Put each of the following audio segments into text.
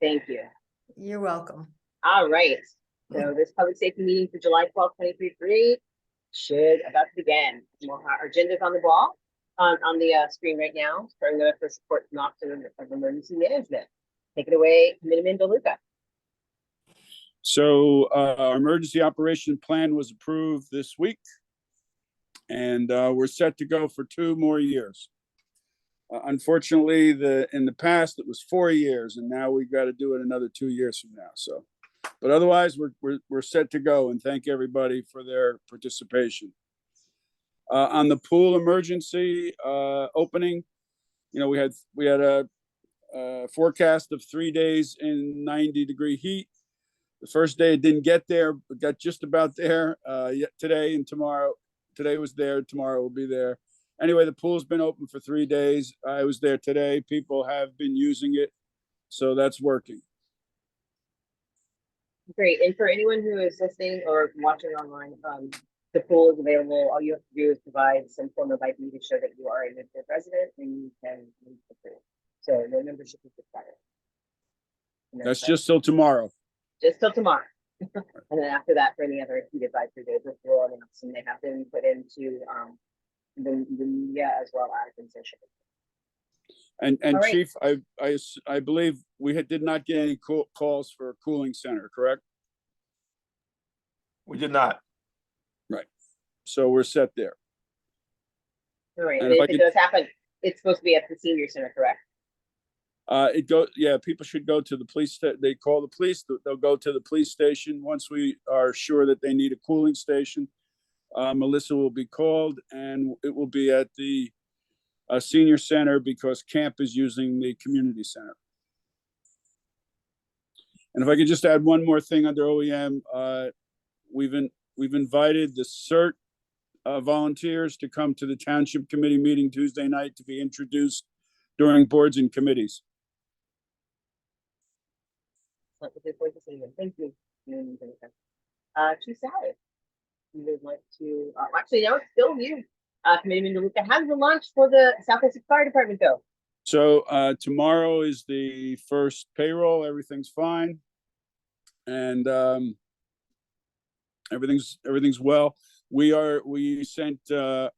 Thank you. You're welcome. All right. So this public safety meeting for July 12th, 2023 should about to begin. We'll have our agendas on the wall on the screen right now. Starting with the support from Office of Emergency Management. Take it away, Committeeman DeLuca. So our emergency operation plan was approved this week, and we're set to go for 2 more years. Unfortunately, in the past it was 4 years, and now we've got to do it another 2 years from now. So, but otherwise we're set to go. And thank everybody for their participation. On the pool emergency opening, you know, we had a forecast of 3 days in 90-degree heat. The first day it didn't get there, but got just about there. Today and tomorrow. Today was there. Tomorrow will be there. Anyway, the pool's been open for 3 days. I was there today. People have been using it, so that's working. Great. And for anyone who is listening or watching online, the pool is available. All you have to do is provide some form of ID to show that you are a Midfield resident, and you can use the pool. So no membership is required. That's just till tomorrow. Just till tomorrow. And then after that, for any other heat advisory days, which will announce, and they have been put into the media as well as in social. And right. Chief, I believe we did not get any calls for a cooling center, correct? We did not. Right. So we're set there. All right. And if it does happen, it's supposed to be at the senior center, correct? People should go to the police. They call the police. They'll go to the police station once we are sure that they need a cooling station. Melissa will be called, and it will be at the senior center because camp is using the community center. And if I could just add one more thing under OEM, we've invited the CERT volunteers to come to the township committee meeting Tuesday night to be introduced during boards and committees. Thank you. Chief Sally, you would like to actually no, it's still you. Committeeman DeLuca, how does the launch for the South Essex Fire Department go? So tomorrow is the first payroll. Everything's fine, and everything's well. We sent fire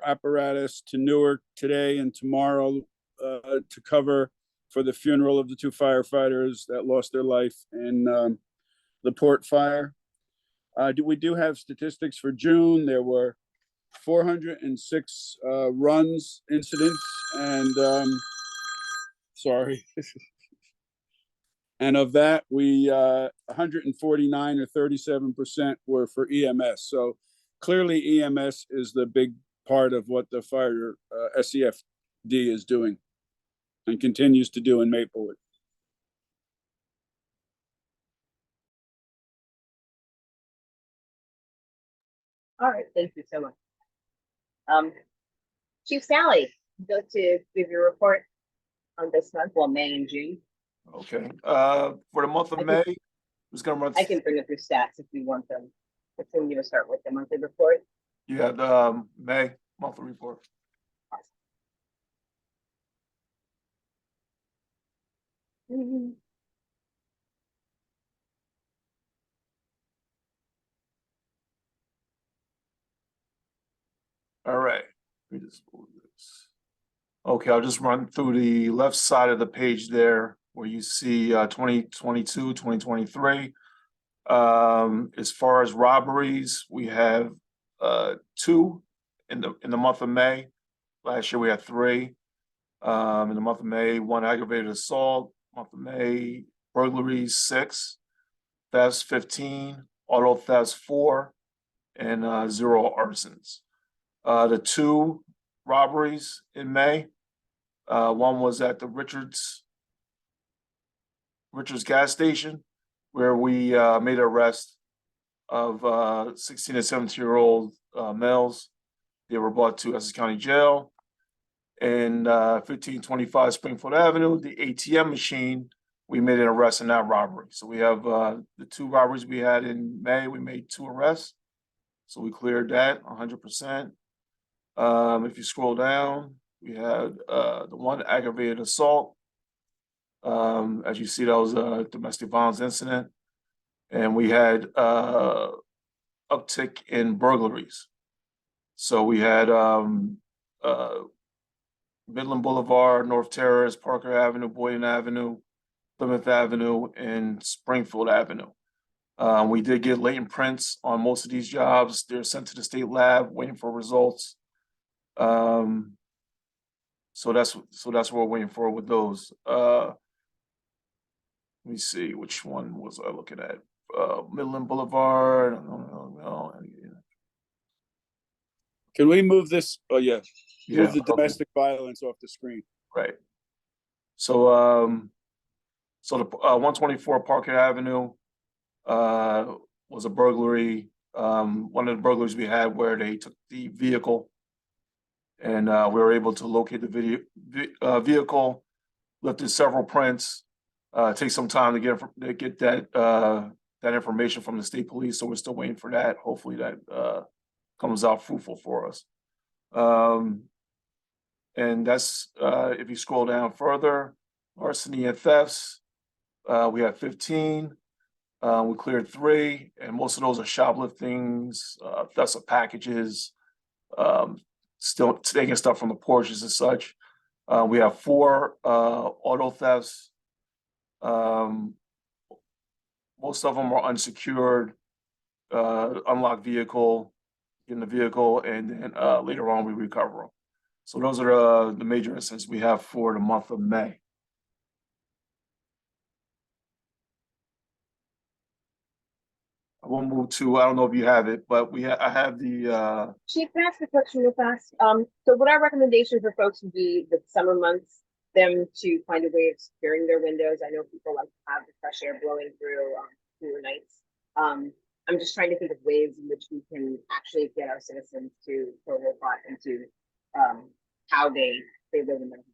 apparatus to Newark today and tomorrow to cover for the funeral of the 2 firefighters that lost their life in the Port fire. We do have statistics for June. There were 406 runs incidents, and sorry. And of that, 149 or 37% were for EMS. So clearly EMS is the big part of what the fire SEFD is doing and continues to do in Maplewood. All right, thank you so much. Chief Sally, go to give your report on this month, well, May and June. Okay. For the month of May, who's going to run? I can bring up your stats if you want them. Which one you to start with, the monthly report? Yeah, the May monthly report. Awesome. All right. Let me just move this. Okay, I'll just run through the left side of the page there where you see 2022, 2023. As far as robberies, we have 2 in the month of May. Last year we had 3. In the month of May, 1 aggravated assault. Month of May, burglaries 6, thefts 15, auto thefts 4, and 0 arsons. The 2 robberies in May, one was at the Richards gas station, where we made an arrest of 16 and 17-year-old males. They were brought to Essex County Jail. And 1525 Springfield Avenue, the ATM machine, we made an arrest in that robbery. So we have the 2 robberies we had in May, we made 2 arrests. So we cleared that 100%. If you scroll down, we had the 1 aggravated assault. As you see, that was a domestic violence incident. And we had uptick in burglaries. So we had Midland Boulevard, North Terrace, Parker Avenue, Boynton Avenue, Plymouth Avenue, and Springfield Avenue. We did get latent prints on most of these jobs. They're sent to the state lab, waiting for results. So that's what we're waiting for with those. Let me see, which one was I looking at? Midland Boulevard. No. Can we move this? Oh, yeah. Yeah, Move the okay. domestic violence off the screen. Right. So, the 124 Parker Avenue was a burglary. One of the burglaries we had where they took the vehicle, and we were able to locate the vehicle, lifted several prints. Take some time to get that information from the state police, so we're still waiting for that. Hopefully that comes out fruitful for us. And that's if you scroll down further, larceny and thefts, we have 15. We cleared 3, and most of those are shopliftings, thefts of packages, still taking stuff from the porches and such. We have 4 auto thefts. Most of them are unsecured, unlocked vehicle, in the vehicle, and then later on we recover them. So those are the major incidents we have for the month of May. I will move to, I don't know if you have it, but I have the Chief, can I ask a question real fast? So would our recommendation for folks would be the summer months, them to find a way of securing their windows? I know people like to have the fresh air blowing through cooler nights. I'm just trying to think of ways in which we can actually get our citizens to throw their thought into how they live in their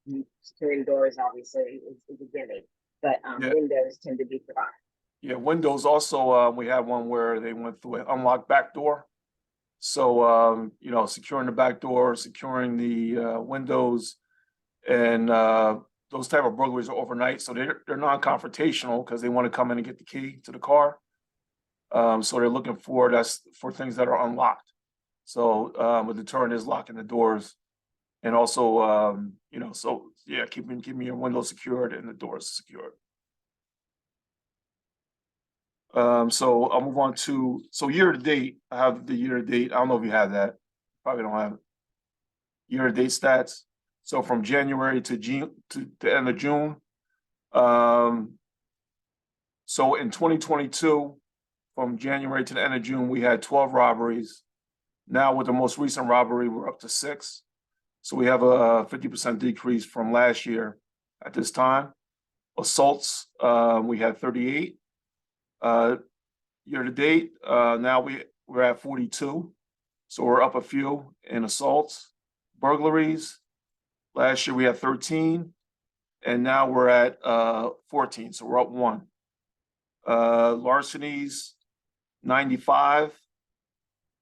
homes. Securing doors obviously is a gimme, but Yeah. windows tend to be forgotten. Yeah, windows also, we had one where they went through an unlocked back door. So, securing the back door, securing the windows, and those type of burglaries are overnight. So they're non-confrontational because they want to come in and get the key to the car. So they're looking for things that are unlocked. So a deterrent is locking the doors, and also keeping your windows secured and the doors secured. So I'll move on to year to date. I have the year to date. I don't know if you have that. Probably don't have it. Year to date stats. So from January to June to the end of June. So in 2022, from January to the end of June, we had 12 robberies. Now with the most recent robbery, we're up to 6. So we have a 50% decrease from last year at this time. Assaults, we had 38. Year to date, now we're at 42. So we're up a few in assaults. Burglaries, last year we had 13, and now we're at 14, so we're up 1. Larcenies, 95,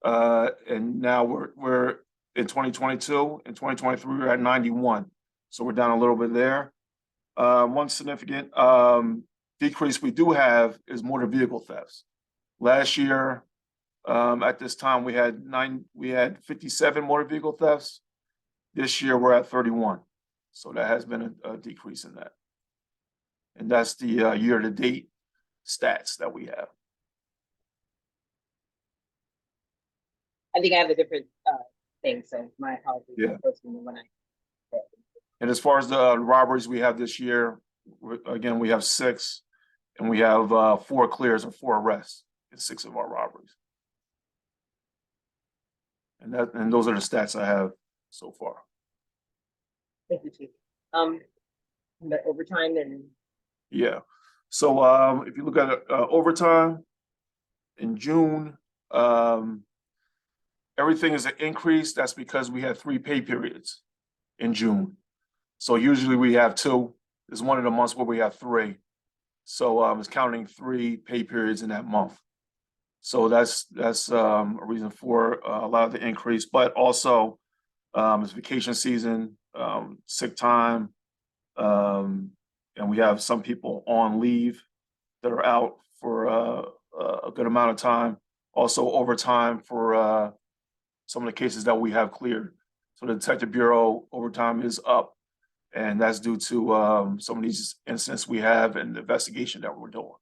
and now we're in 2022. In 2023, we're at 91, so we're down a little bit there. One significant decrease we do have is motor vehicle thefts. Last year, at this time, we had 57 motor vehicle thefts. This year, we're at 31. So that has been a decrease in that. And that's the year-to-date stats that we have. I think I have a different thing, so my apologies. Yeah. And as far as the robberies we have this year, again, we have 6, and we have 4 clears and 4 arrests in 6 of our robberies. And those are the stats I have so far. Thank you, Chief. But overtime and Yeah. So if you look at overtime in June, everything is an increase. That's because we had 3 pay periods in June. So usually we have 2. This is one of the months where we have 3. So it's counting 3 pay periods in that month. So that's a reason for a lot of the increase, but also it's vacation season, sick time, and And we have some people on leave that are out for a good amount of time. Also overtime for some of the cases that we have cleared. So the Detective Bureau overtime is up, and that's due to some of these incidents we have and the investigation that we're doing.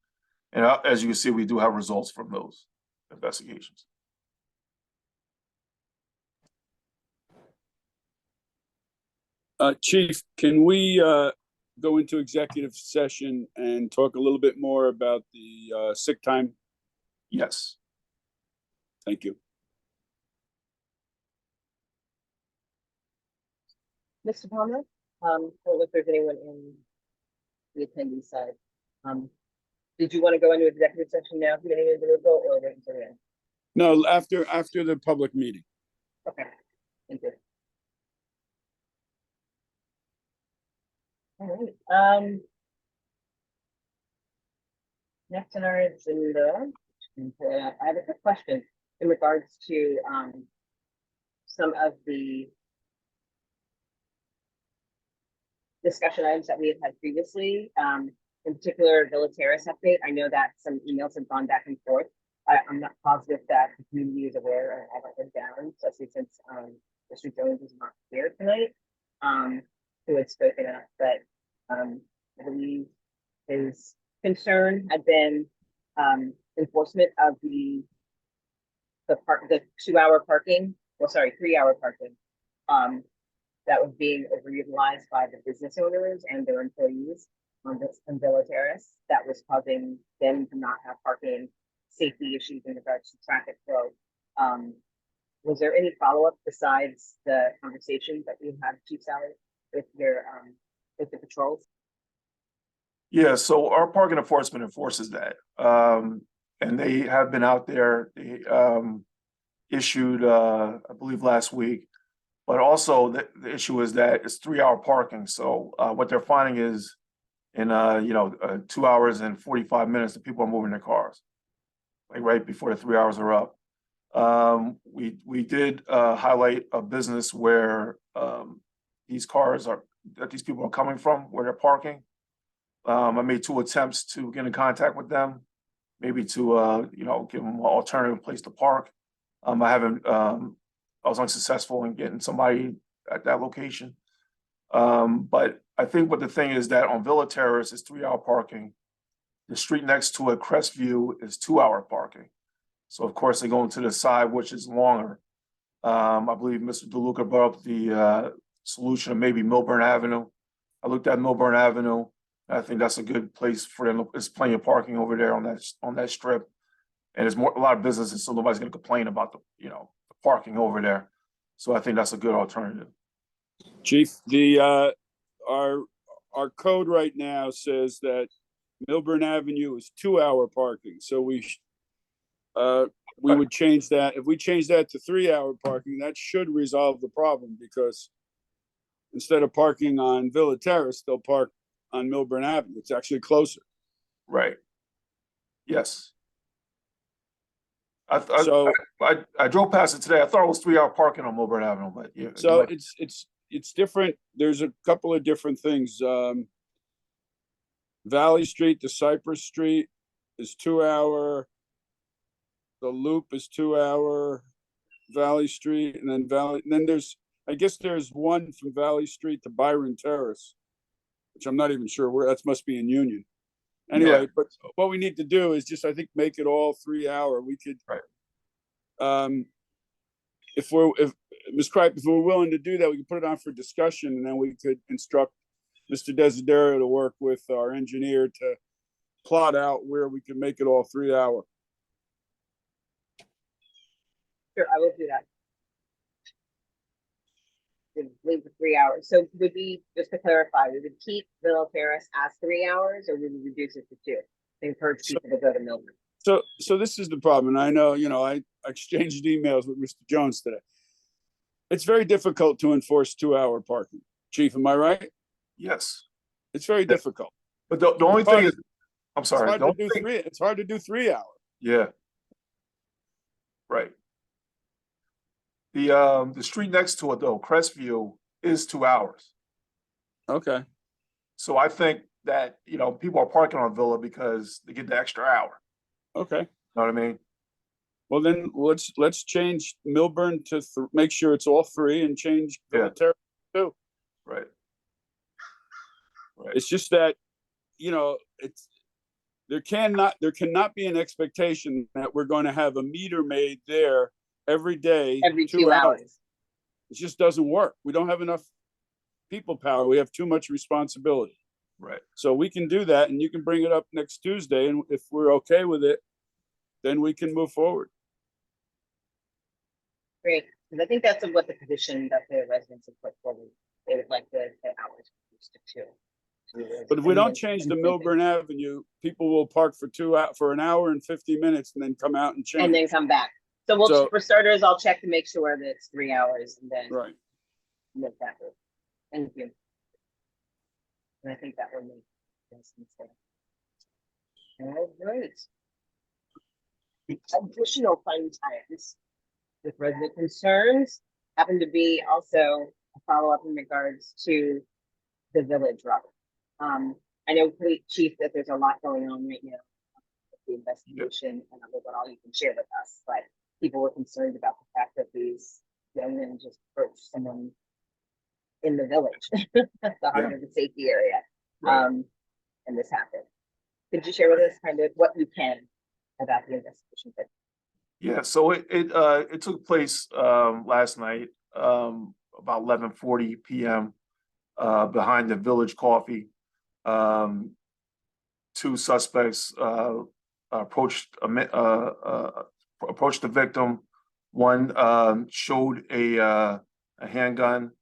And as you can see, we do have results from those investigations. Chief, can we go into executive session and talk a little bit more about the sick time? Yes. Thank you. Mr. Palmer, I don't know if there's anyone in the attendee side. Did you want to go into executive session now, for any individual, or wait until the end? No, after the public meeting. Okay, thank you. All right, next on our agenda, I have a quick question in regards to, some of the discussion items that we have had previously, in particular, Villa Terrace update. I know that some emails have gone back and forth. I'm not positive that the community is aware or have it down, especially since, Mr. Jones is not here tonight, who had spoken up, but, I believe his concern had been, enforcement of the 2-hour parking, well, sorry, 3-hour parking. That was being overutilized by the business owners and their employees on Villa Terrace. That was causing them to not have parking, safety issues in regards to traffic flow. Was there any follow-up besides the conversations that you had, Chief Sally, with your with the patrols? Yeah, so our parking enforcement enforces that. And they have been out there. They issued, I believe last week. But also the issue is that it's 3-hour parking. So what they're finding is in 2 hours and 45 minutes, the people are moving their cars, like right before the 3 hours are up. We did highlight a business where these people are coming from, where they're parking. I made 2 attempts to get in contact with them, maybe to give them an alternative place to park. I was unsuccessful in getting somebody at that location. But I think what the thing is that on Villa Terrace is 3-hour parking. The street next to it, Crestview, is 2-hour parking. So of course they go into the side, which is longer. I believe Mr. DeLuca brought up the solution of maybe Milburn Avenue. I looked at Milburn Avenue. I think that's a good place for them. There's plenty of parking over there on that strip. And there's a lot of businesses, so nobody's gonna complain about the parking over there. So I think that's a good alternative. Chief, our code right now says that Milburn Avenue is 2-hour parking. So we would change that. If we change that to 3-hour parking, that should resolve the problem, because instead of parking on Villa Terrace, they'll park on Milburn Avenue. It's actually closer. Right. Yes. I drove past it today. I thought it was 3-hour parking on Milburn Avenue, but yeah. So it's different. There's a couple of different things. Valley Street to Cypress Street is 2-hour. The Loop is 2-hour. Valley Street, and then I guess there's one from Valley Street to Byron Terrace, which I'm not even sure where. That must be in Union. Anyway, Yeah. But what we need to do is just, I think, make it all 3-hour. We could, right. If Ms. Kripe, if we're willing to do that, we can put it on for discussion, and then we could instruct Mr. Desiderio to work with our engineer to plot out where we can make it all 3-hour. Sure, I will do that. Leave the 3 hours. So would we, just to clarify, we would keep Villa Terrace as 3 hours, or would we reduce it to 2? To encourage people to go to Milburn. So this is the problem, and I know, I exchanged emails with Mr. Jones today. It's very difficult to enforce 2-hour parking. Chief, am I right? Yes. It's very difficult. But the only thing is, I'm sorry. It's hard to do 3-hour. Yeah. Right. The street next to it though, Crestview, is 2 hours. Okay. So I think that, people are parking on Villa because they get the extra hour. Okay. You know what I mean? Well, then let's change Milburn to make sure it's all three and change Villa Yeah. Terrace too. Right. Right. It's just that, there cannot be an expectation that we're going to have a meter maid there every day, Every 2 hours. It just doesn't work. We don't have enough people power. We have too much responsibility. Right. So we can do that, and you can bring it up next Tuesday, and if we're okay with it, then we can move forward. Great, because I think that's what the position that the residents have put forward. They would like the hours reduced to 2. But if we don't change the Milburn Avenue, people will park for an hour and 50 minutes and then come out and change. And then come back. So for starters, I'll check to make sure that it's 3 hours and then Right. make that work. Thank you. And I think that will make sense. All right. Additional fun times with resident concerns happen to be also a follow-up in regards to the village route. I know, Police Chief, that there's a lot going on right now with the investigation, and I don't know what all you can share with us, but people were concerned about the fact that these young men just approached someone in the village, the heart of the safety area. Right. And this happened. Could you share with us kind of what you can about the investigation? Yeah, so it took place last night about 11:40 p.m. Behind the Village Coffee. 2 suspects approached the victim. One showed a handgun,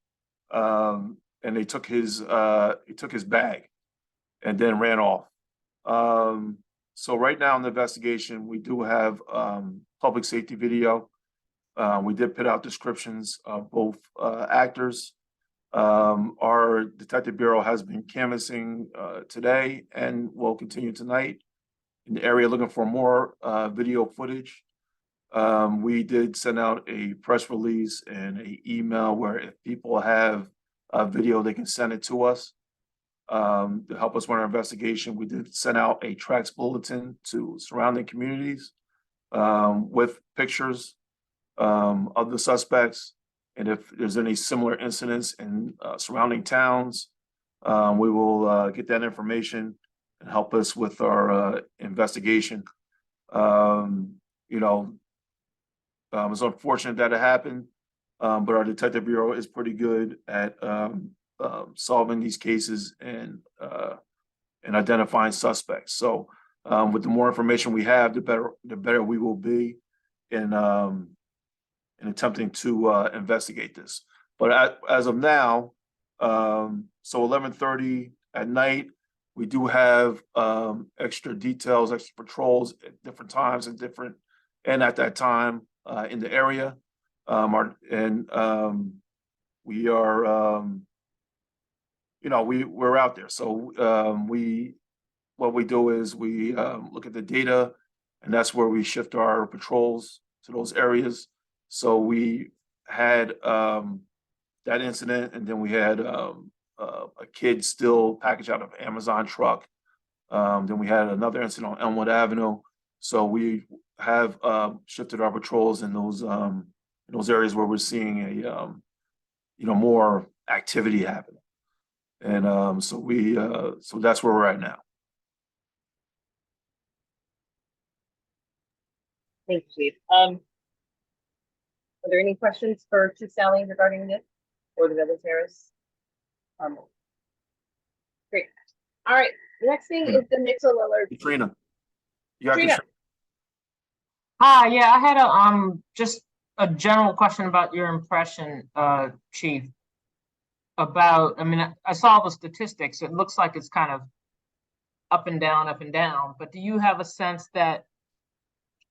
and they took his bag and then ran off. So right now in the investigation, we do have public safety video. We did put out descriptions of both actors. Our detective bureau has been canvassing today and will continue tonight in the area looking for more video footage. We did send out a press release and an email where if people have a video, they can send it to us to help us run our investigation. We did send out a tracks bulletin to surrounding communities with pictures of the suspects. And if there's any similar incidents in surrounding towns, we will get that information and help us with our investigation. It's unfortunate that it happened, but our detective bureau is pretty good at solving these cases and identifying suspects. So with the more information we have, the better we will be in attempting to investigate this. But as of now, so 11:30 at night, we do have extra details, extra patrols at different times and at that time in the area. We are, we're out there. So what we do is we look at the data, and that's where we shift our patrols to those areas. So we had that incident, and then we had a kid steal package out of Amazon truck. Then we had another incident on Elmwood Avenue. So we have shifted our patrols in those areas where we're seeing a more activity happening. And so that's where we're at now. Thank you. Are there any questions for Chief Sally regarding this or the Village Terrace? Great. All right. The next thing is the Nixle alert. Katrina, you got Katrina. Hi, yeah, I had just a general question about your impression, Chief, about, I saw the statistics. It looks like it's kind of up and down, but do you have a sense that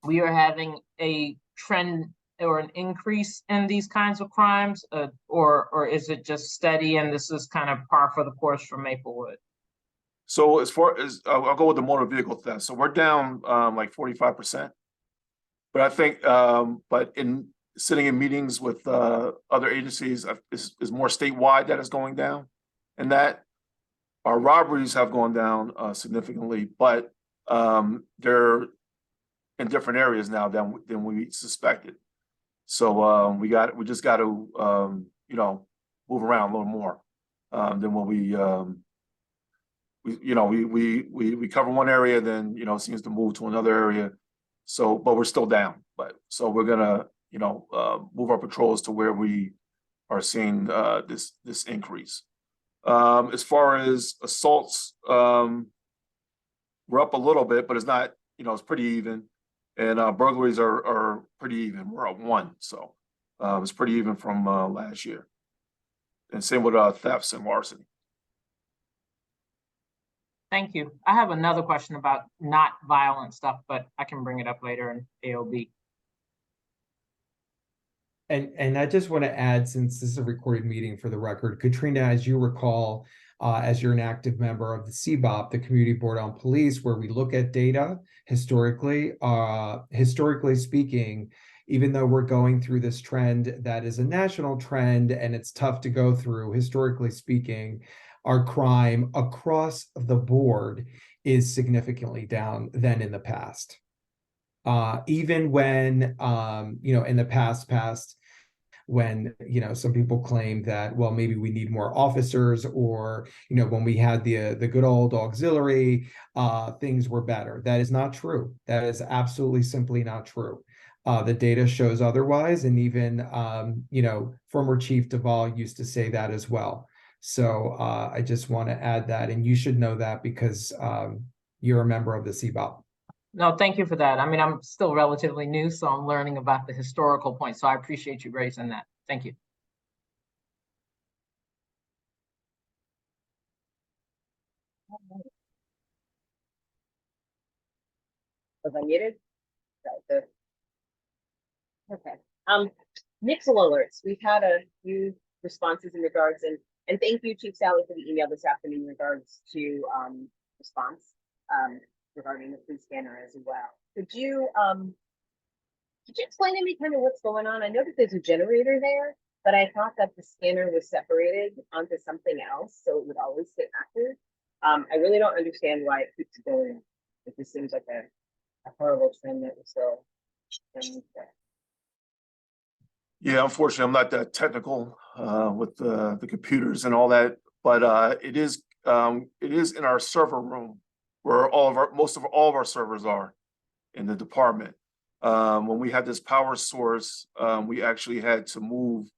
we are having a trend or an increase in these kinds of crimes, or is it just steady and this is kind of par for the course for Maplewood? So as far as I'll go with the motor vehicle theft. So we're down like 45%. But I think, but in sitting in meetings with other agencies, is more statewide that is going down, and that Our robberies have gone down significantly, but they're in different areas now than we suspected. So we just got to move around a little more than what we cover one area, then it seems to move to another area. So, but we're still down. But so we're gonna move our patrols to where we are seeing this increase. As far as assaults, we're up a little bit, but it's not, it's pretty even. And burglaries are pretty even. We're at 1, so it's pretty even from last year. And same with thefts and larceny. Thank you. I have another question about not violent stuff, but I can bring it up later in AOB. And I just want to add, since this is a recorded meeting for the record, Katrina, as you recall, as you're an active member of the CBOP, the Community Board on Police, where we look at data historically speaking, even though we're going through this trend that is a national trend and it's tough to go through, historically speaking, our crime across the board is significantly down than in the past. Even when, in the past, when, some people claim that, well, maybe we need more officers, or, when we had the good old auxiliary, things were better. That is not true. That is absolutely simply not true. The data shows otherwise. And even, former Chief Duvall used to say that as well. So I just want to add that, and you should know that because you're a member of the CBOP. No, thank you for that. I mean, I'm still relatively new, so I'm learning about the historical point. So I appreciate you raising that. Thank you. Was I muted? Okay. Nixle alerts. We've had a few responses in regards, and thank you, Chief Sally, for the email this afternoon in regards to response regarding the police scanner as well. Could you explain to me kind of what's going on? I know that there's a generator there, but I thought that the scanner was separated onto something else, so it would always stay active. I really don't understand why it keeps going. It just seems like a horrible trend that we're still. Yeah, unfortunately, I'm not that technical with the computers and all that, but it is in our server room where most of all of our servers are in the department. When we had this power source, we actually had to move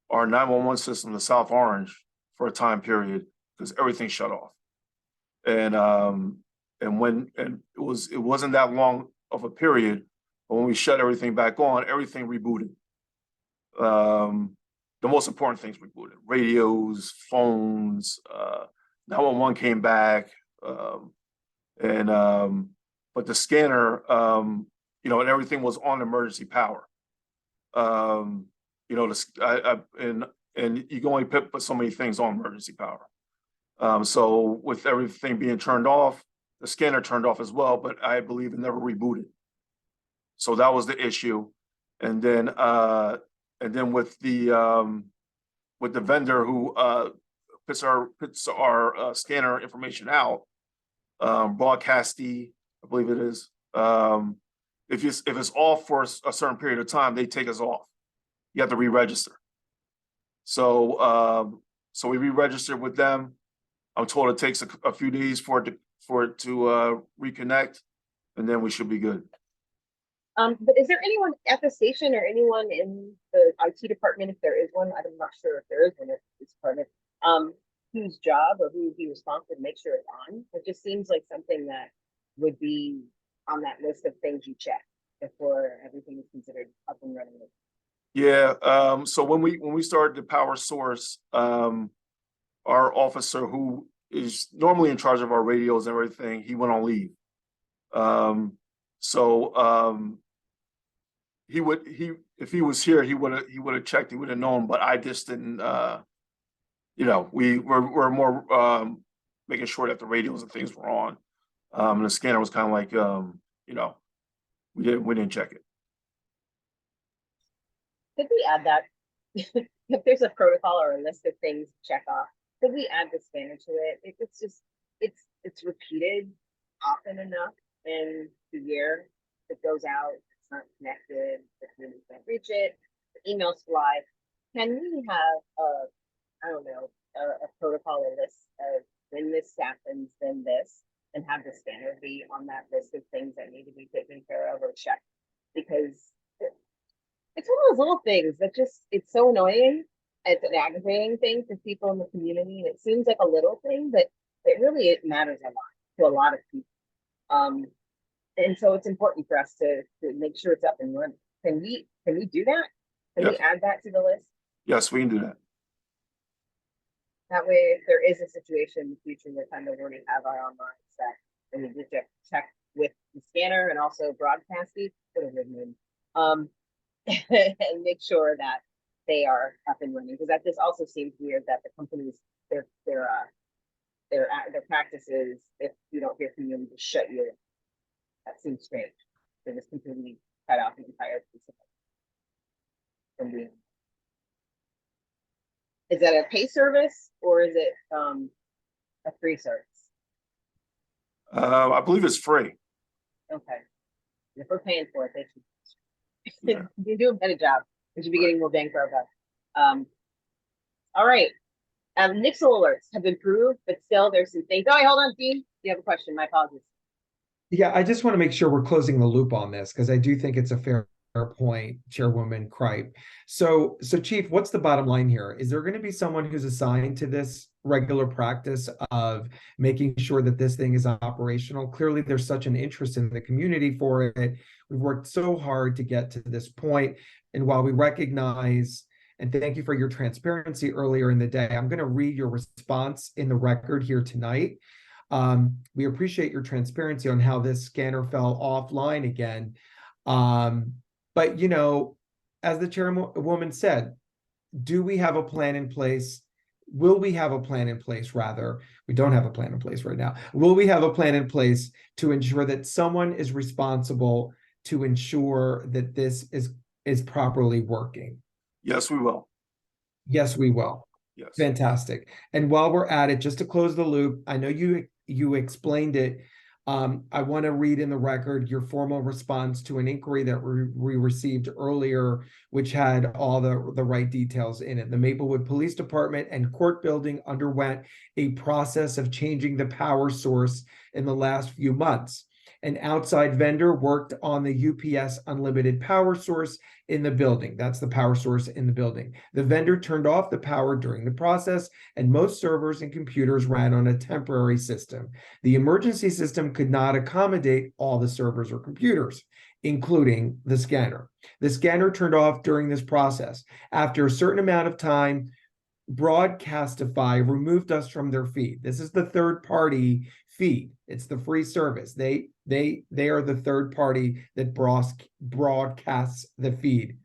our 911 system to South Orange for a time period because everything shut off. And it wasn't that long of a period, but when we shut everything back on, everything rebooted. The most important things rebooted: radios, phones, 911 came back, but the scanner, and everything was on emergency power. And you can only put so many things on emergency power. So with everything being turned off, the scanner turned off as well, but I believe it never rebooted. So that was the issue. And then with the vendor who puts our scanner information out, Broadcasty, I believe it is. If it's off for a certain period of time, they take us off. You have to re-register. So we re-registered with them. I'm told it takes a few days for it to reconnect, and then we should be good. But is there anyone at the station or anyone in the IT department, if there is one, I'm not sure if there is one at this department, whose job or who would be responsible to make sure it's on? It just seems like something that would be on that list of things you check before everything is considered up and running. Yeah. So when we started the power source, our officer who is normally in charge of our radios and everything, he went on leave. If he was here, he would have checked, he would have known, but I just didn't, we're more making sure that the radios and things were on. And the scanner was kind of like, we didn't check it. Could we add that if there's a protocol or a list of things to check off, could we add the scanner to it? It's just, it's repeated often enough in the year. It goes out, it's not connected, the community can't reach it, the emails fly. Can we have I don't know, a protocol or list of when this happens, then this, and have the scanner be on that list of things that need to be taken care of or checked? Because it's one of those little things that just, it's so annoying. It's an aggravating thing for people in the community, and it seems like a little thing, but it matters a lot to a lot of people. And so it's important for us to make sure it's up and running. Can we do that? Can we Yes. add that to the list? Yes, we can do that. That way, if there is a situation in the future, we kind of already have our own minds that, and we just check with the scanner and also broadcasting, and make sure that they are up and running, because that just also seems weird that the companies, their practices, if you don't hear from them, just shut you in. That seems strange. They just completely cut off the entire piece of it from being. Is that a pay service or is it a free service? I believe it's free. Okay. If we're paying for it, they should Yeah. you do a better job. We should be getting more bang for our buck. All right. Nixle alerts have improved, but still there's some things. Oh, wait, hold on, Dean. You have a question. My apologies. Yeah, I just want to make sure we're closing the loop on this because I do think it's a fair point, Chairwoman Kripe. So Chief, what's the bottom line here? Is there going to be someone who's assigned to this regular practice of making sure that this thing is operational? Clearly, there's such an interest in the community for it. We've worked so hard to get to this point. And while we recognize, and thank you for your transparency earlier in the day, I'm going to read your response in the record here tonight. We appreciate your transparency on how this scanner fell offline again. But, you know, as the chairwoman said, do we have a plan in place? Will we have a plan in place, rather? We don't have a plan in place right now. Will we have a plan in place to ensure that someone is responsible to ensure that this is properly working? Yes, we will. Yes, we will. Yes. Fantastic. And while we're at it, just to close the loop, I know you explained it. I want to read in the record your formal response to an inquiry that we received earlier, which had all the right details in it. The Maplewood Police Department and court building underwent a process of changing the power source in the last few months. An outside vendor worked on the UPS unlimited power source in the building. That's the power source in the building. The vendor turned off the power during the process, and most servers and computers ran on a temporary system. The emergency system could not accommodate all the servers or computers, including the scanner. The scanner turned off during this process. After a certain amount of time, Broadcastify removed us from their feed. This is the third-party feed. It's the free service. They are the third party that broadcasts the feed.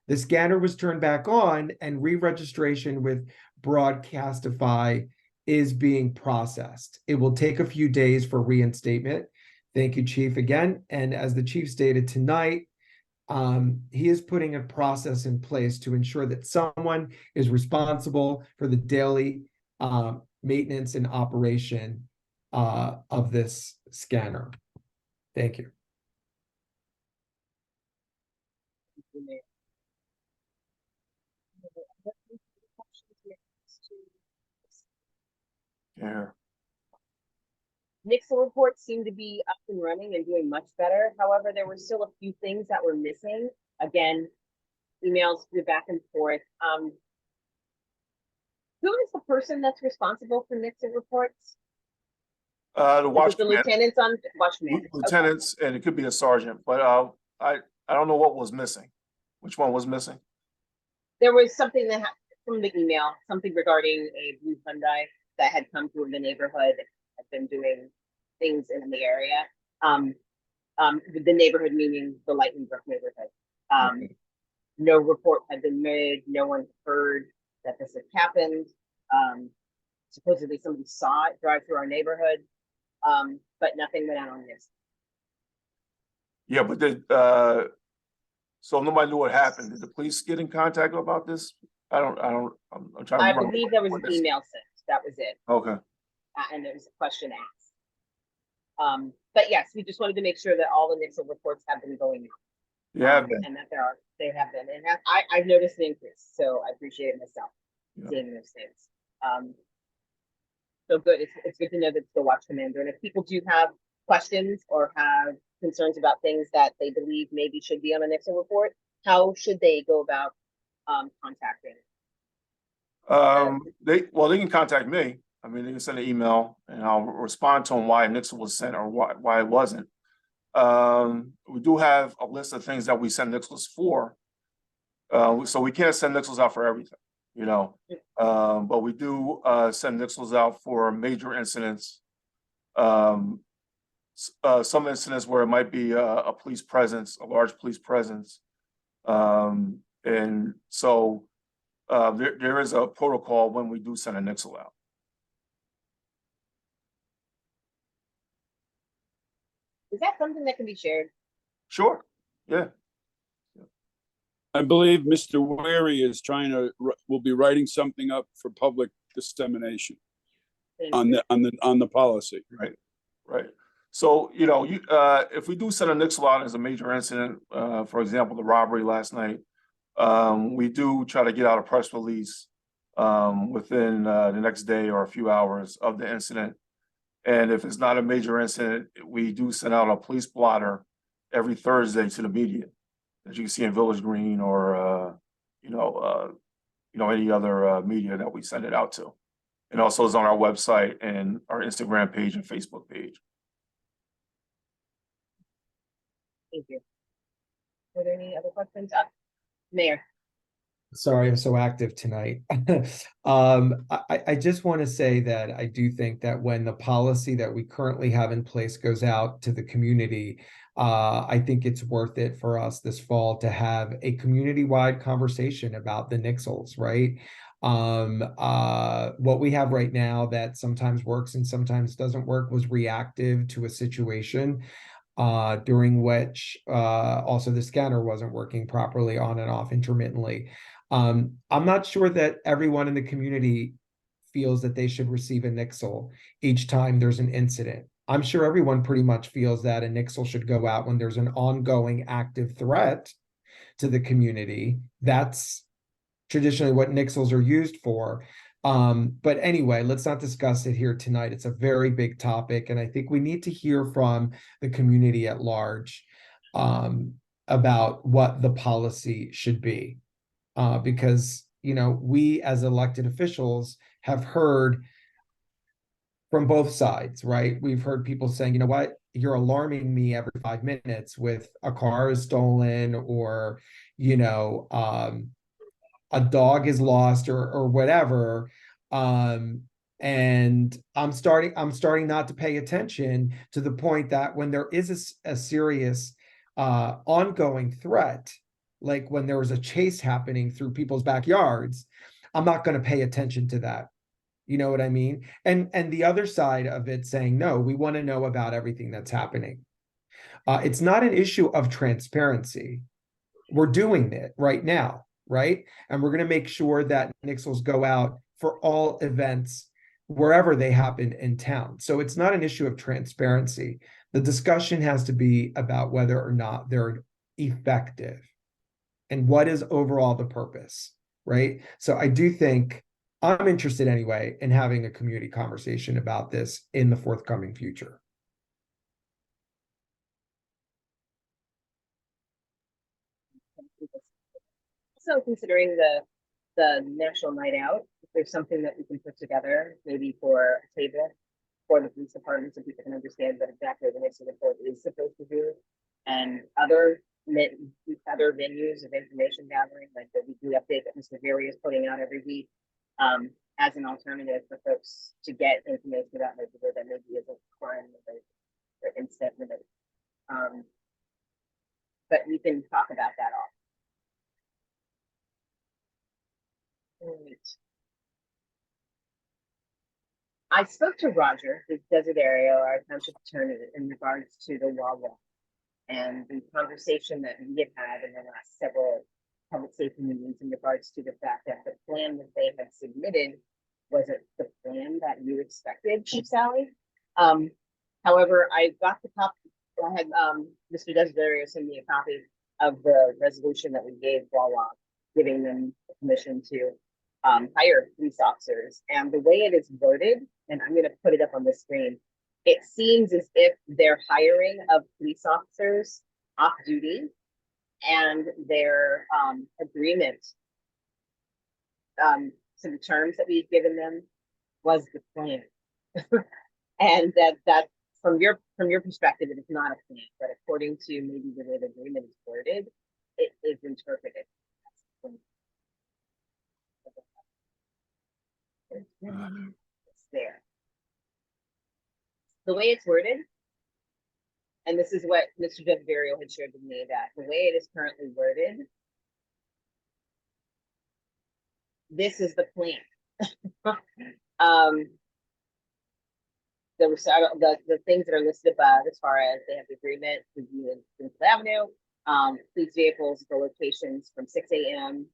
The scanner was turned back on, and re-registration with Broadcastify is being processed. It will take a few days for reinstatement. Thank you, Chief, again. And as the Chief stated tonight, he is putting a process in place to ensure that someone is responsible for the daily maintenance and operation of this scanner. Thank you. Yeah. Nixle reports seem to be up and running and doing much better. However, there were still a few things that were missing. Again, emails flew back and forth. Who is the person that's responsible for Nixle reports? The Is it the watchman, lieutenants on watchman? lieutenants, and it could be a sergeant, but I don't know what was missing. Which one was missing? There was something that from the email, something regarding a blue Hyundai that had come through the neighborhood, had been doing things in the area. The neighborhood meaning the Lightning Brook neighborhood. No report had been made. No one heard that this had happened. Supposedly somebody saw it drive through our neighborhood, but nothing went out on this. Yeah, but so nobody knew what happened. Did the police get in contact about this? I'm trying to I remember believe there was what an this- email sent. That was it. Okay, And there was a question asked. But yes, we just wanted to make sure that all the Nixle reports have been going out. yeah, And that they have been, and I've noticed an increase, so I appreciate it myself, Yeah. seeing those things. So good, it's good to know that it's the watch commander, and if people do have questions or have concerns about things that they believe maybe should be on a Nixle report, how should they go about contacting? they can contact me. I mean, they can send an email and I'll respond to them why Nixle was sent or why it wasn't. We do have a list of things that we send Nixles for. So we can't send Nixles out for everything, you know. But we do send Nixles out for major incidents. Some incidents where it might be a police presence, a large police presence. And so there is a protocol when we do send a Nixle out. Is that something that can be shared? Sure, yeah. I believe Mr. Weary is will be writing something up for public dissemination on the policy. Right. So, you know, if we do send a Nixle out as a major incident, for example, the robbery last night, we do try to get out a press release within the next day or a few hours of the incident. And if it's not a major incident, we do send out a police blotter every Thursday to the media, as you can see in Village Green or any other media that we send it out to. And also is on our website and our Instagram page and Facebook page. Thank you. Are there any other questions? Mayor. Sorry, I'm so active tonight. I just want to say that I do think that when the policy that we currently have in place goes out to the community, I think it's worth it for us this fall to have a community-wide conversation about the Nixles, right? What we have right now that sometimes works and sometimes doesn't work was reactive to a situation during which also the scanner wasn't working properly on and off intermittently. I'm not sure that everyone in the community feels that they should receive a Nixle each time there's an incident. I'm sure everyone pretty much feels that a Nixle should go out when there's an ongoing active threat to the community. That's traditionally what Nixles are used for. But anyway, let's not discuss it here tonight. It's a very big topic, and I think we need to hear from the community at large about what the policy should be. Because, you know, we as elected officials have heard from both sides, right? We've heard people saying, you know what, you're alarming me every 5 minutes with a car is stolen or, you know, a dog is lost or whatever. And I'm starting not to pay attention to the point that when there is a serious ongoing threat, like when there was a chase happening through people's backyards, I'm not going to pay attention to that. You know what I mean? And the other side of it saying, no, we want to know about everything that's happening. It's not an issue of transparency. We're doing it right now, right? And we're going to make sure that Nixles go out for all events wherever they happen in town. So it's not an issue of transparency. The discussion has to be about whether or not they're effective and what is overall the purpose, right? So I do think I'm interested anyway in having a community conversation about this in the forthcoming future. Also considering the National Night Out, if there's something that we can put together, maybe for a table for the police department so people can understand what exactly the Nixle report is supposed to do, and other venues of information gathering, like the weekly update that Mr. Veary is putting out every week, as an alternative for folks to get information about neighborhood that maybe isn't crime or incident related. But we can talk about that all. Right. I spoke to Roger, the Desiderio, our township attorney, in regards to the Wawa and the conversation that we have had in the last several public safety meetings in regards to the fact that the plan that they had submitted wasn't the plan that you expected, Chief Sally. However, I got the copy, I had, Mr. Desiderio send me a copy of the resolution that we gave Wawa, giving them the permission to hire police officers. And the way it is worded, and I'm gonna put it up on the screen, it seems as if their hiring of police officers off duty and their agreement to the terms that we've given them was the plan. And that from your perspective, it is not a plan, but according to maybe the way the agreement is worded, it is interpreted. It's there. The way it's worded, and this is what Mr. Desiderio had shared with me, that the way it is currently worded, this is the plan. The things that are listed above, as far as they have the agreement to be in Springfield Avenue, police vehicles for locations from 6 a.m.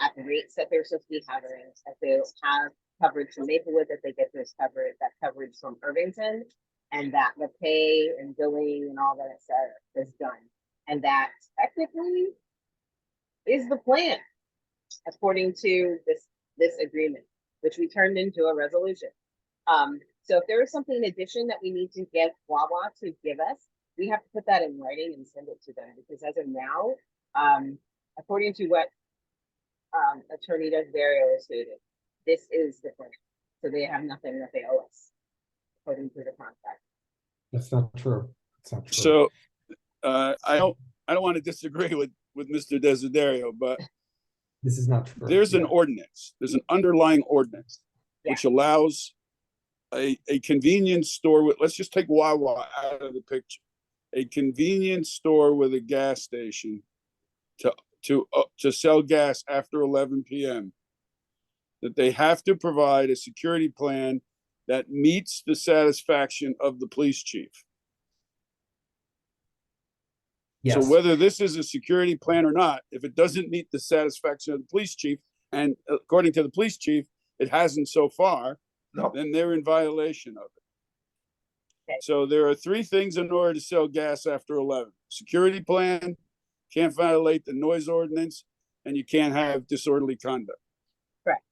At the rates that they're supposed to be having, that they have coverage from Maplewood, that they get this coverage, that coverage from Irvington, and that the pay and billing and all that is done. And that technically is the plan, according to this agreement, which we turned into a resolution. So if there is something in addition that we need to get Wawa to give us, we have to put that in writing and send it to them, because as of now, according to what Attorney Desiderio stated, this is the plan. So they have nothing that they owe us, according to the contract. That's not true. That's not true. So I don't want to disagree with Mr. Desiderio, but This is not true. there's an Yeah. ordinance, there's an underlying ordinance which allows a convenience store with, let's just take Wawa out of the picture, a convenience store with a gas station to sell gas after 11 p.m. that they have to provide a security plan that meets the satisfaction of the police chief. Yes. So whether this is a security plan or not, if it doesn't meet the satisfaction of the police chief, and according to the police chief, it hasn't so far, No, then they're in violation of it. Okay. So there are three things in order to sell gas after 11. Security plan, can't violate the noise ordinance, and you can't have disorderly conduct. Correct.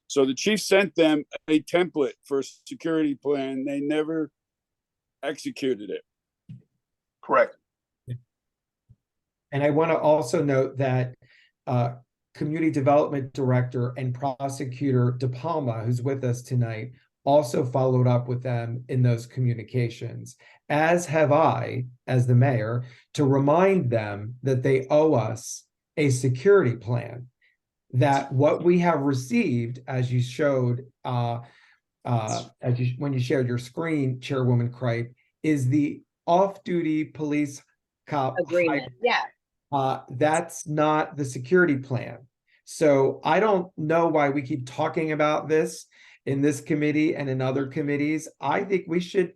So the chief sent them a template for a security plan. They never executed it. correct. And I want to also note that Community Development Director and Prosecutor De Palma, who's with us tonight, also followed up with them in those communications, as have I, as the mayor, to remind them that they owe us a security plan, that what we have received, as you showed, when you shared your screen, Chairwoman Cripe, is the off-duty police cop Agreement, yeah. that's not the security plan. So I don't know why we keep talking about this in this committee and in other committees. I think we should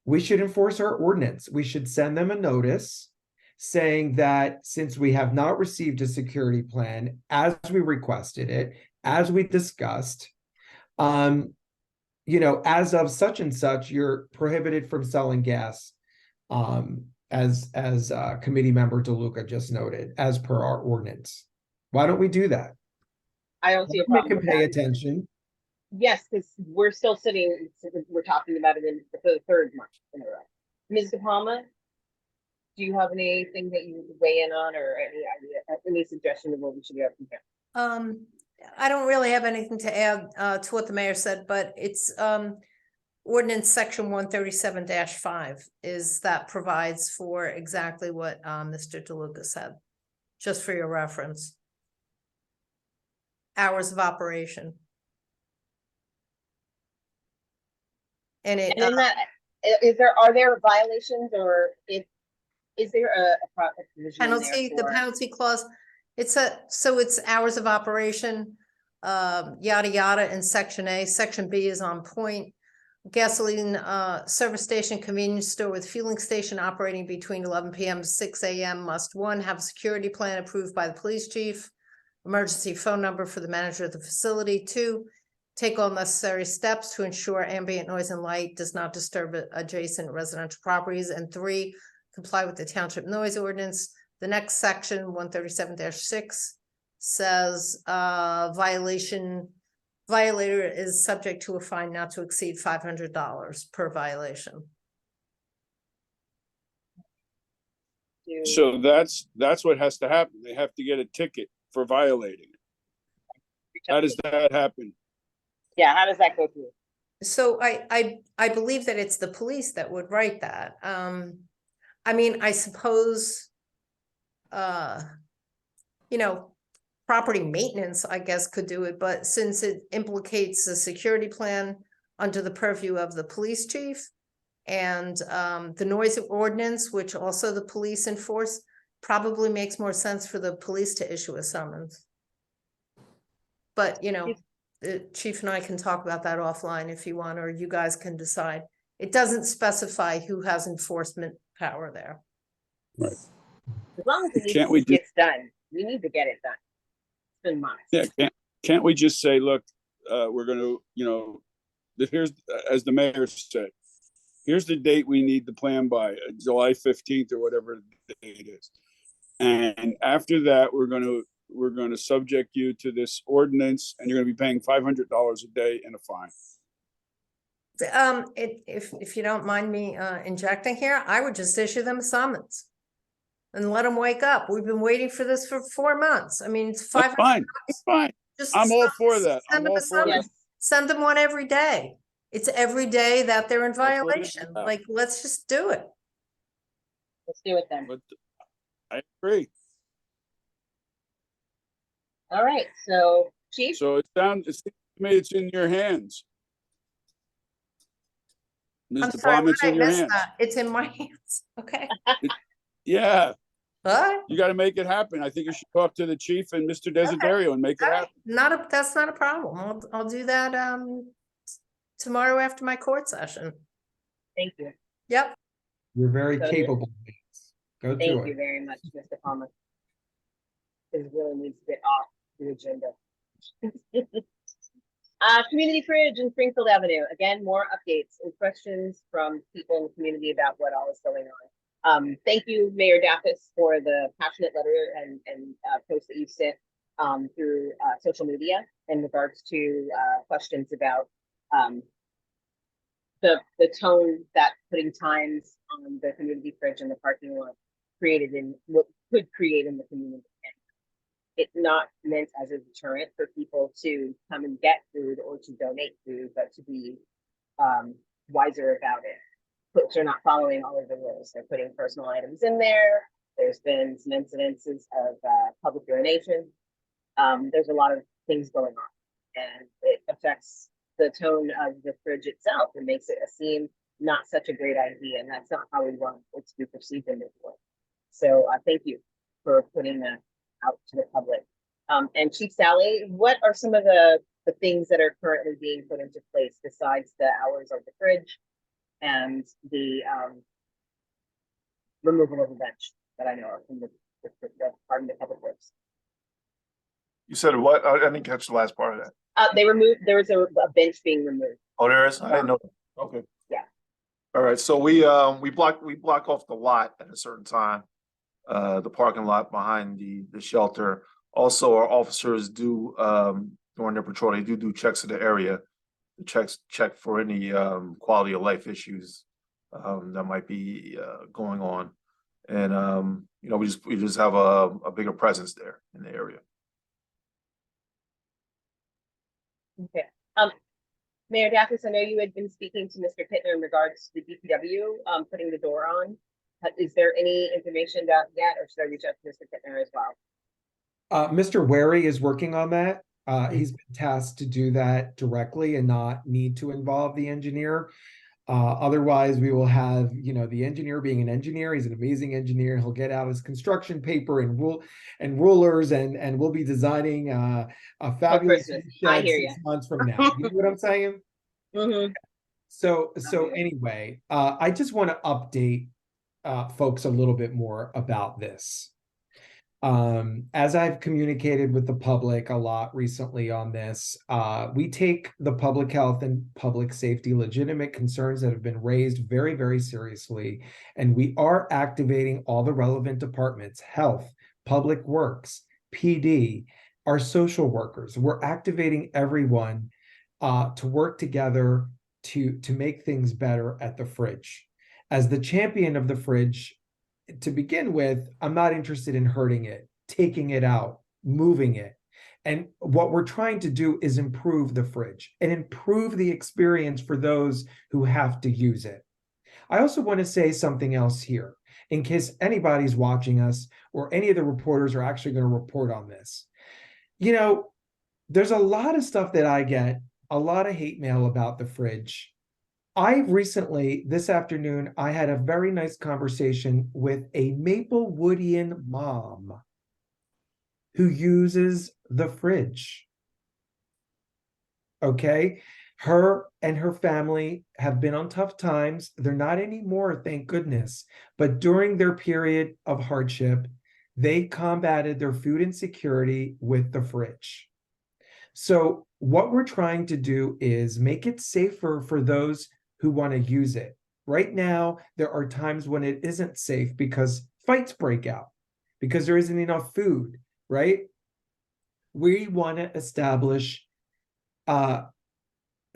enforce our ordinance. We should send them a notice saying that since we have not received a security plan as we requested it, as we discussed, as of such and such, you're prohibited from selling gas, as committee member DeLuca just noted, as per our ordinance. Why don't we do that? I don't see a Make problem them with pay that. attention. Yes, because we're still sitting, we're talking about it for the third month in a row. Ms. De Palma, do you have anything that you would weigh in on, or any idea, any suggestion of what we should be up here? I don't really have anything to add to what the mayor said, but it's ordinance section 137-5 is that provides for exactly what Mr. DeLuca said, just for your reference. Hours of operation. And it And in that, are there violations, or is there a provision in there penalty, the for- penalty clause, it's hours of operation, yada, yada, in section A. Section B is on point. Gasoline service station, convenience store with fueling station operating between 11 p.m. to 6 a.m. must, 1, have a security plan approved by the police chief. emergency phone number for the manager of the facility. 2, take all necessary steps to ensure ambient noise and light does not disturb adjacent residential properties. And 3, comply with the township noise ordinance. The next section, 137-6, says violator is subject to a fine not to exceed $500 per violation. So that's what has to happen. They have to get a ticket for violating. How does that happen? Yeah, how does that go through? So I believe that it's the police that would write that. I mean, I suppose, you know, property maintenance, I guess, could do it, but since it implicates a security plan under the purview of the police chief and the noise ordinance, which also the police enforce, probably makes more sense for the police to issue a summons. But, you know, the chief and I can talk about that offline if you want, or you guys can decide. It doesn't specify who has enforcement power there. Right. As long as Can't we it gets done, we need to get it done. It's been months. Yeah, can't we just say, look, we're gonna, here's, as the mayor said, here's the date we need the plan by, July 15th or whatever the date is. And after that, we're gonna subject you to this ordinance, and you're gonna be paying $500 a day and a fine. If you don't mind me injecting here, I would just issue them a summons and let them wake up. We've been waiting for this for 4 months. I mean, it's That's fine, it's fine. Just I'm all for that. Send I'm them all a for that. summons. Send them one every day. It's every day that they're in what it is violation. about. Like, let's just do it. Let's do it then. But I agree. All right, so chief, So it seems to me it's in your hands. I'm Ms. sorry, DePalma, it's I in your missed hands. that. It's in my hands. Okay. Yeah, What? you gotta make it happen. I think you should talk to the chief and Mr. Desiderio and make it happen. That's not a problem. I'll do that tomorrow after my court session. thank you. Yep. You're very So, yeah. capable. Go to Thank you it. very much, Mr. Palmer. This really needs to get off the agenda. Community fridge in Springfield Avenue. Again, more updates and questions from people in the community about what all is going on. Thank you, Mayor Daffis, for the passionate letter and post that you sent through social media in regards to questions about the tone that putting times on the community fridge in the parking lot created in what could create in the community. It's not meant as a deterrent for people to come and get food or to donate food, but to be wiser about it. Folks are not following all of the rules. They're putting personal items in there. There's been some incidences of public urination. There's a lot of things going on, and it affects the tone of the fridge itself. It makes it seem not such a great idea, and that's not how we want it to be perceived in this way. So thank you for putting that out to the public. And Chief Sally, what are some of the things that are currently being put into place besides the hours of the fridge and the removal of the bench that I know of from the Department of Public Works? You said what? I didn't catch the last part of that. They removed, there was a bench being removed. Oh, there is? I didn't know. Okay. Yeah. All right, so we block off the lot at a certain time. The parking lot behind the shelter. Also, our officers do during their patrol, they do checks of the area. Check for any quality of life issues that might be going on. And we just have a bigger presence there in the area. Okay. Mayor Daffis, I know you had been speaking to Mr. Pittner in regards to the DPW putting the door on. Is there any information about that, or should I reach out to Mr. Pittner as well? Mr. Wary is working on that. He's been tasked to do that directly and not need to involve the engineer. Otherwise, we will have, the engineer being an engineer. He's an amazing engineer. He'll get out his construction paper and rulers, and we'll be designing a fabulous Christmas. shed I hear 6 months from now. You know what I'm saying? Mm-hmm. So Okay. anyway, I just want to update folks a little bit more about this. As I've communicated with the public a lot recently on this, we take the public health and public safety legitimate concerns that have been raised very, very seriously. And we are activating all the relevant departments, health, public works, PD, our social workers. We're activating everyone to work together to make things better at the fridge. As the champion of the fridge, to begin with, I'm not interested in hurting it, taking it out, moving it. And what we're trying to do is improve the fridge and improve the experience for those who have to use it. I also want to say something else here, in case anybody's watching us or any of the reporters are actually going to report on this. You know, there's a lot of stuff that I get, a lot of hate mail about the fridge. I recently, this afternoon, I had a very nice conversation with a Maplewoodian mom who uses the fridge. Okay, her and her family have been on tough times. They're not anymore, thank goodness. But during their period of hardship, they combated their food insecurity with the fridge. So what we're trying to do is make it safer for those who want to use it. Right now, there are times when it isn't safe because fights break out, because there isn't enough food, right? We want to establish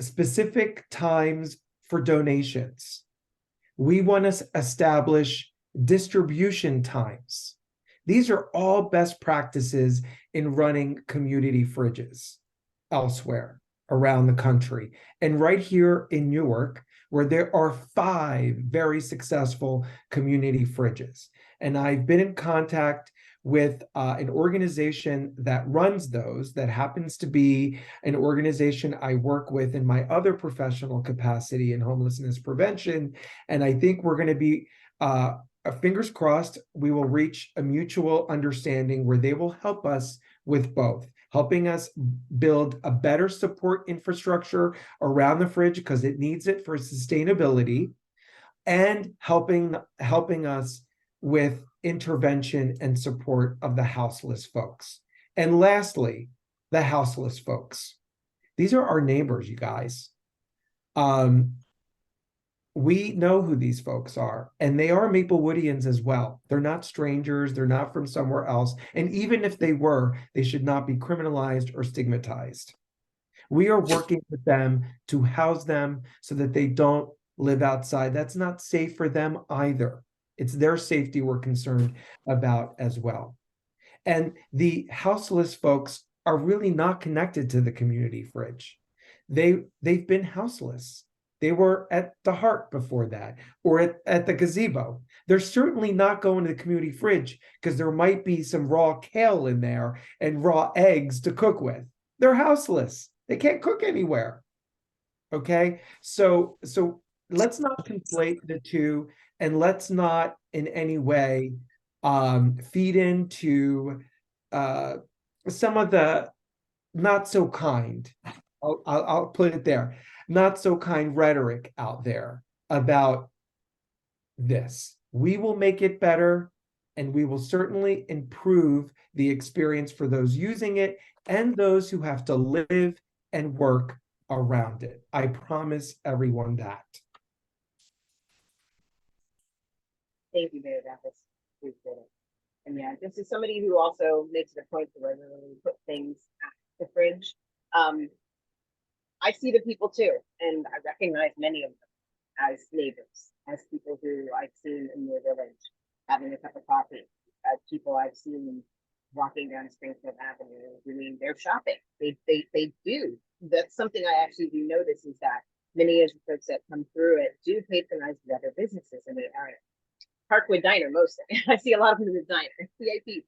specific times for donations. We want to establish distribution times. These are all best practices in running community fridges elsewhere around the country. And right here in Newark, where there are 5 very successful community fridges. And I've been in contact with an organization that runs those, that happens to be an organization I work with in my other professional capacity in homelessness prevention. And I think we're going to be, fingers crossed, we will reach a mutual understanding where they will help us with both, helping us build a better support infrastructure around the fridge because it needs it for sustainability, and helping us with intervention and support of the houseless folks. And lastly, the houseless folks. These are our neighbors, you guys. We know who these folks are, and they are Maplewoodians as well. They're not strangers. They're not from somewhere else. And even if they were, they should not be criminalized or stigmatized. We are working with them to house them so that they don't live outside. That's not safe for them either. It's their safety we're concerned about as well. And the houseless folks are really not connected to the community fridge. They've been houseless. They were at the Heart before that, or at the gazebo. They're certainly not going to the community fridge because there might be some raw kale in there and raw eggs to cook with. They're houseless. They can't cook anywhere. Okay, so let's not conflate the two, and let's not in any way feed into some of the not so kind, I'll put it there, not so kind rhetoric out there about this. We will make it better, and we will certainly improve the experience for those using it and those who have to live and work around it. I promise everyone that. Thank you, Mayor Davis. Appreciate it. And yeah, this is somebody who also makes it a point to regularly put things at the fridge. I see the people too, and I recognize many of them as neighbors, as people who I've seen in their village having a cup of coffee, as people I've seen walking down Springfield Avenue doing their shopping. They do. That's something I actually do notice, is that many of the folks that come through it do patronize the other businesses in the area. Parkwood Diner mostly. I see a lot of them in the diner, VIP,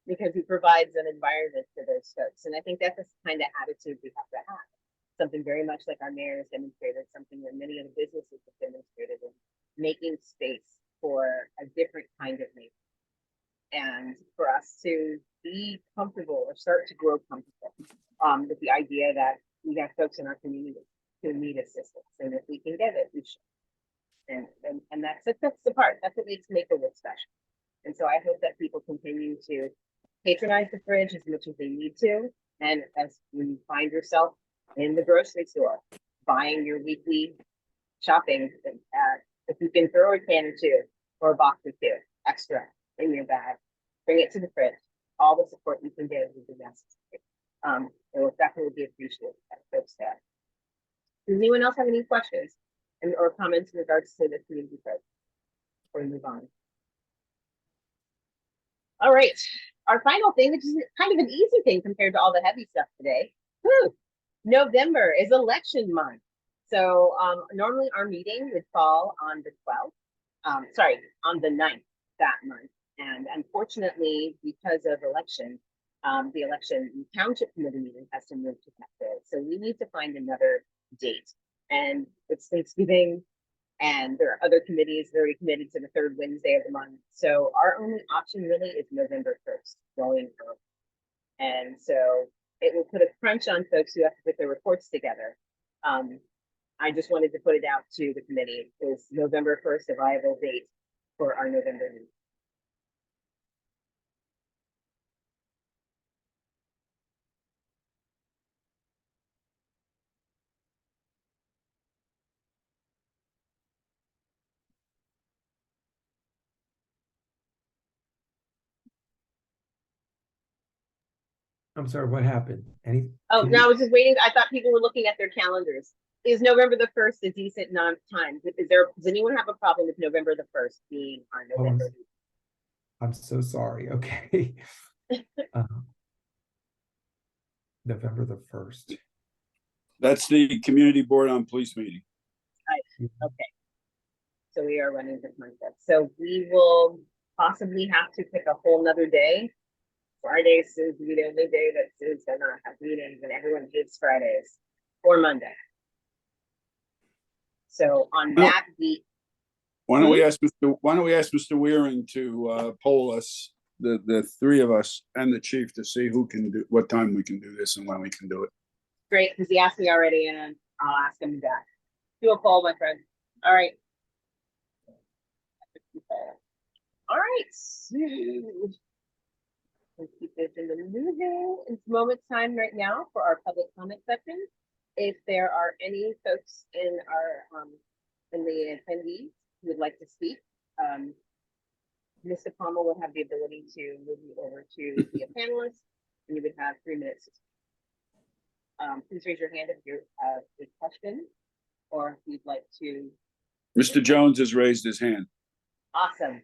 because he provides an environment for those folks. And I think that's the kind of attitude we have to have. Something very much like our mayor has demonstrated, something that many of the businesses have demonstrated, in making space for a different kind of neighbor. And for us to be comfortable or start to grow comfortable with the idea that we have folks in our community who need assistance, and if we can get it, we should. And that's the part. That's what makes Maplewood special. And so I hope that people continue to patronize the fridge as much as they need to. And as you find yourself in the grocery store, buying your weekly shopping, if you can throw a can or two or a box or two extra in your bag, bring it to the fridge. All the support you can get will be necessary. It will definitely be appreciated at folks there. Does anyone else have any questions or comments in regards to the community fridge? Before we move on. All right, our final thing, which is kind of an easy thing compared to all the heavy stuff today. Woo! November is election month. So normally our meeting would fall on the 12th, sorry, on the 9th that month. And unfortunately, because of election, the election township committee meeting has to move to that day. So we need to find another date. And it's Thanksgiving, and there are other committees that are already committed to the third Wednesday of the month. So our only option really is November 1st, going early. And so it will put a crunch on folks who have to put their reports together. I just wanted to put it out to the committee. Is November 1st a viable date for our November meeting? I'm sorry, what happened? Any? Oh, can no, I you- was just waiting. I thought people were looking at their calendars. Is November the 1st a decent time? Does anyone have a problem with November the 1st being our Hold on. November meeting? I'm so sorry. Okay. November the 1st. That's the community board on police meeting. Okay. So we are running this month. So we will possibly have to pick a whole nother day. Fridays is the only day that Sue's gonna have meetings, and everyone hates Fridays, or Monday. So on Well- that week, Why don't we ask Mr. Weering to poll us, the three of us and the chief, to see who can do, what time we can do this and when we can do it. great, because he asked me already, and I'll ask him back. Do a poll, my friend. All right. All right. So, let's keep this in the moving. It's moment time right now for our public comment section. If there are any folks in our in the attendees who would like to speak, Mr. Palmer will have the ability to move you over to be a panelist, and you would have 3 minutes. Please raise your hand if you have a question, or if you'd like to. Mr. Jones has raised his hand. Awesome.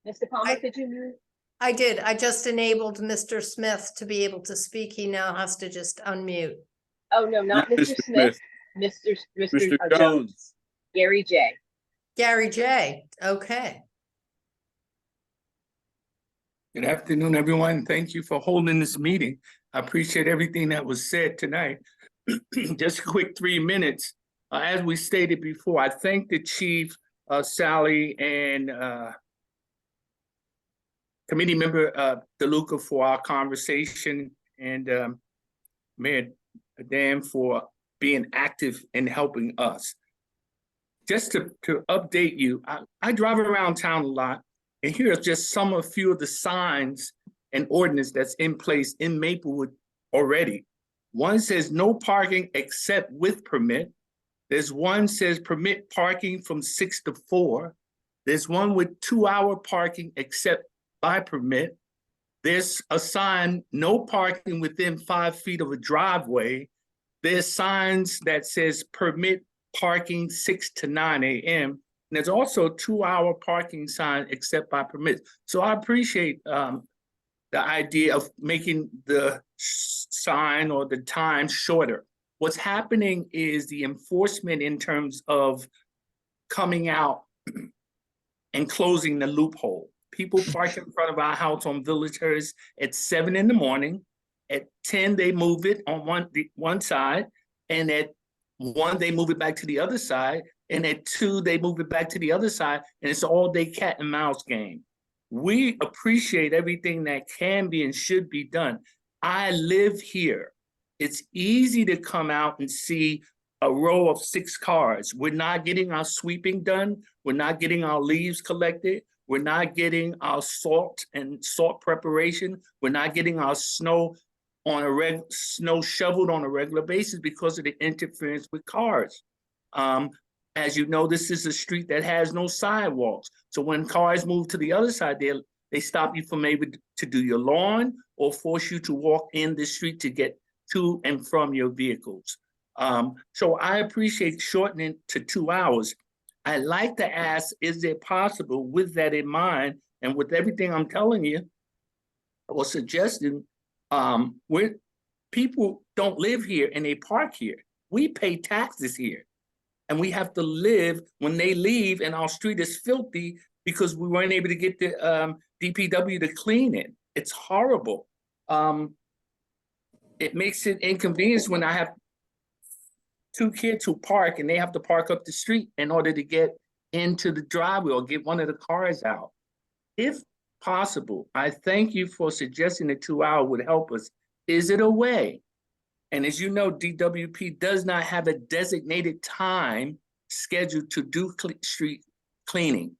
Mr. Palmer, could you move? I did. I just enabled Mr. Smith to be able to speak. He now has to just unmute. Oh, no, not Mr. Smith. Mr. Mr. Jones. Gary J. Gary J. Okay. Good afternoon, everyone. Thank you for holding this meeting. I appreciate everything that was said tonight. Just a quick 3 minutes. As we stated before, I thank the chief, Sally, and committee member DeLuca for our conversation, and Mayor Dan for being active in helping us. Just to update you, I drive around town a lot, and here are just a few of the signs and ordinance that's in place in Maplewood already. One says no parking except with permit. There's one says permit parking from 6 to 4. There's one with 2-hour parking except by permit. There's a sign, no parking within 5 feet of a driveway. There's signs that says permit parking 6 to 9 a.m. And there's also a 2-hour parking sign except by permit. So I appreciate the idea of making the sign or the time shorter. What's happening is the enforcement in terms of coming out and closing the loophole. People park in front of our house on Villagers at 7 in the morning. At 10, they move it on one side, and at 1, they move it back to the other side, and at 2, they move it back to the other side, and it's all day cat and mouse game. We appreciate everything that can be and should be done. I live here. It's easy to come out and see a row of 6 cars. We're not getting our sweeping done. We're not getting our leaves collected. We're not getting our salt and salt preparation. We're not getting our snow on a snow shoveled on a regular basis because of the interference with cars. As you know, this is a street that has no sidewalks. So when cars move to the other side, they stop you from able to do your lawn or force you to walk in the street to get to and from your vehicles. So I appreciate shortening to 2 hours. I like to ask, is it possible with that in mind and with everything I'm telling you or suggesting, where people don't live here and they park here. We pay taxes here. And we have to live when they leave and our street is filthy because we weren't able to get the DPW to clean it. It's horrible. It makes it inconvenience when I have 2 kids who park and they have to park up the street in order to get into the driveway or get one of the cars out. If possible, I thank you for suggesting the 2 hour would help us. Is it a way? And as you know, DWP does not have a designated time scheduled to do street cleaning.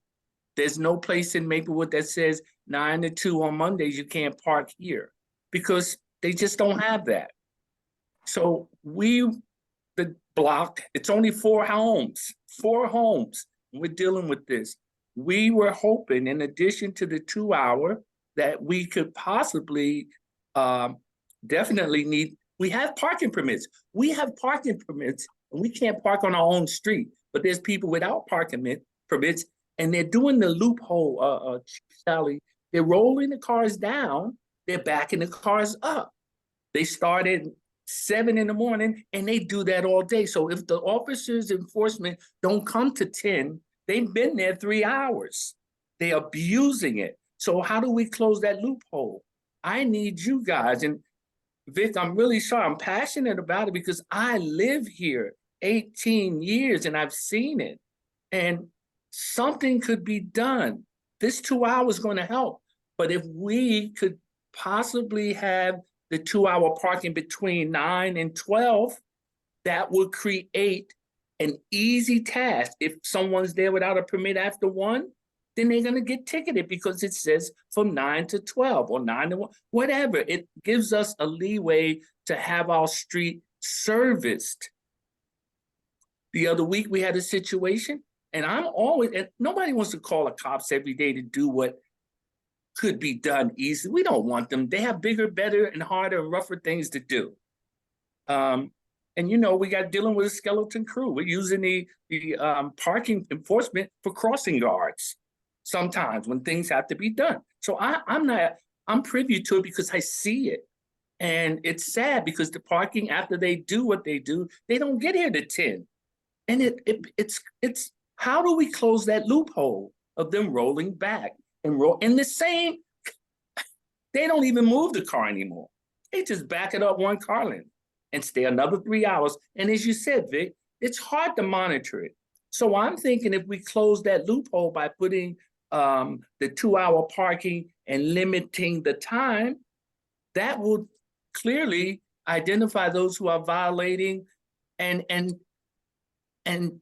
There's no place in Maplewood that says 9 to 2 on Mondays, you can't park here because they just don't have that. So the block, it's only 4 homes, we're dealing with this. We were hoping, in addition to the 2 hour, that we could possibly definitely need. We have parking permits. We have parking permits, and we can't park on our own street. But there's people without parking permits, and they're doing the loophole, Sally. They're rolling the cars down. They're backing the cars up. They started 7 in the morning, and they do that all day. So if the officers' enforcement don't come to 10, they've been there 3 hours. They're abusing it. So how do we close that loophole? I need you guys. And Vic, I'm really sorry. I'm passionate about it because I live here 18 years and I've seen it. And something could be done. This 2 hours is going to help. But if we could possibly have the 2 hour parking between 9 and 12, that would create an easy task. If someone's there without a permit after 1, then they're going to get ticketed because it says from 9 to 12 or 9 to 1, whatever. It gives us a leeway to have our street serviced. The other week we had a situation, and and nobody wants to call the cops every day to do what could be done easily. We don't want them. They have bigger, better, and harder and rougher things to do. And you know, we got dealing with a skeleton crew. We're using the parking enforcement for crossing guards sometimes when things have to be done. So I'm privy to it because I see it. And it's sad because the parking, after they do what they do, they don't get here to 10. And it's how do we close that loophole of them rolling back and roll in the same? They don't even move the car anymore. They just back it up 1 car length and stay another 3 hours. And as you said, Vic, it's hard to monitor it. So I'm thinking if we close that loophole by putting the 2 hour parking and limiting the time, that will clearly identify those who are violating and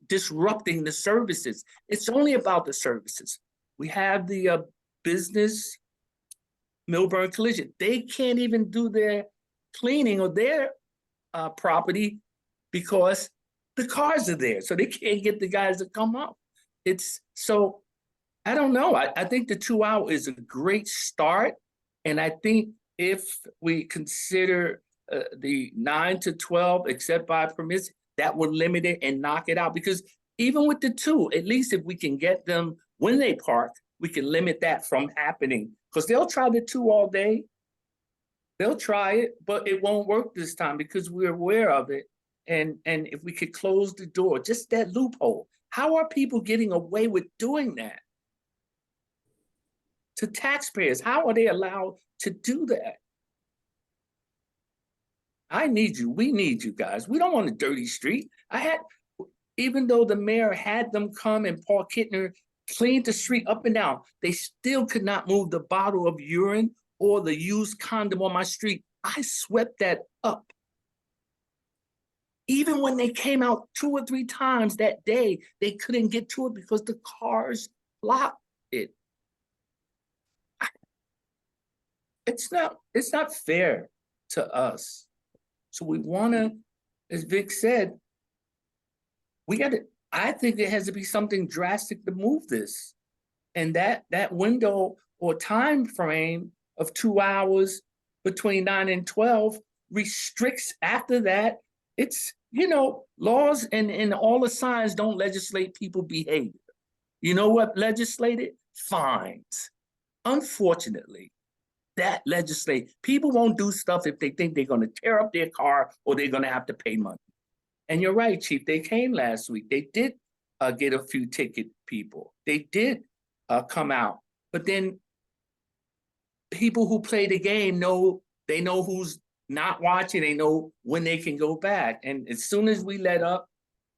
disrupting the services. It's only about the services. We have the business Millburn Collision. They can't even do their cleaning of their property because the cars are there. So they can't get the guys to come up. So I don't know. I think the 2 hour is a great start. And I think if we consider the 9 to 12, except by permits, that would limit it and knock it out. Because even with the 2, at least if we can get them when they park, we can limit that from happening. Because they'll try the 2 all day. They'll try it, but it won't work this time because we're aware of it. And if we could close the door, just that loophole. How are people getting away with doing that? To taxpayers, how are they allowed to do that? I need you. We need you guys. We don't want a dirty street. Even though the mayor had them come and Paul Kittner cleaned the street up and down, they still could not move the bottle of urine or the used condom on my street. I swept that up. Even when they came out 2 or 3 times that day, they couldn't get to it because the cars blocked it. it's not fair to us. So we wanna, as Vic said, I think there has to be something drastic to move this. And that window or time frame of 2 hours between 9 and 12 restricts after that. It's, laws and all the signs don't legislate people behavior. You know what legislated? Fines. Unfortunately, that legislate. People won't do stuff if they think they're going to tear up their car or they're going to have to pay money. And you're right, Chief, they came last week. They did get a few ticket people. They did come out. But then people who play the game know who's not watching. They know when they can go back. And as soon as we let up,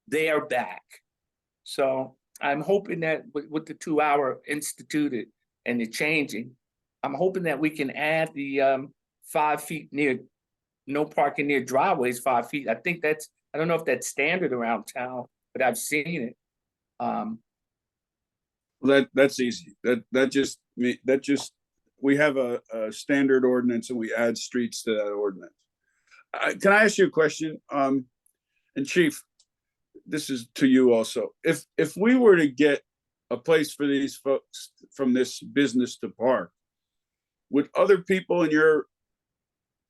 they are back. So I'm hoping that with the 2 hour instituted and the changing, I'm hoping that we can add the 5 feet near, no parking near driveways, 5 feet. I think I don't know if that's standard around town, but I've seen it. That's easy. We have a standard ordinance and we add streets to that ordinance. Can I ask you a question? And Chief, this is to you also. If we were to get a place for these folks from this business to park, would other people in your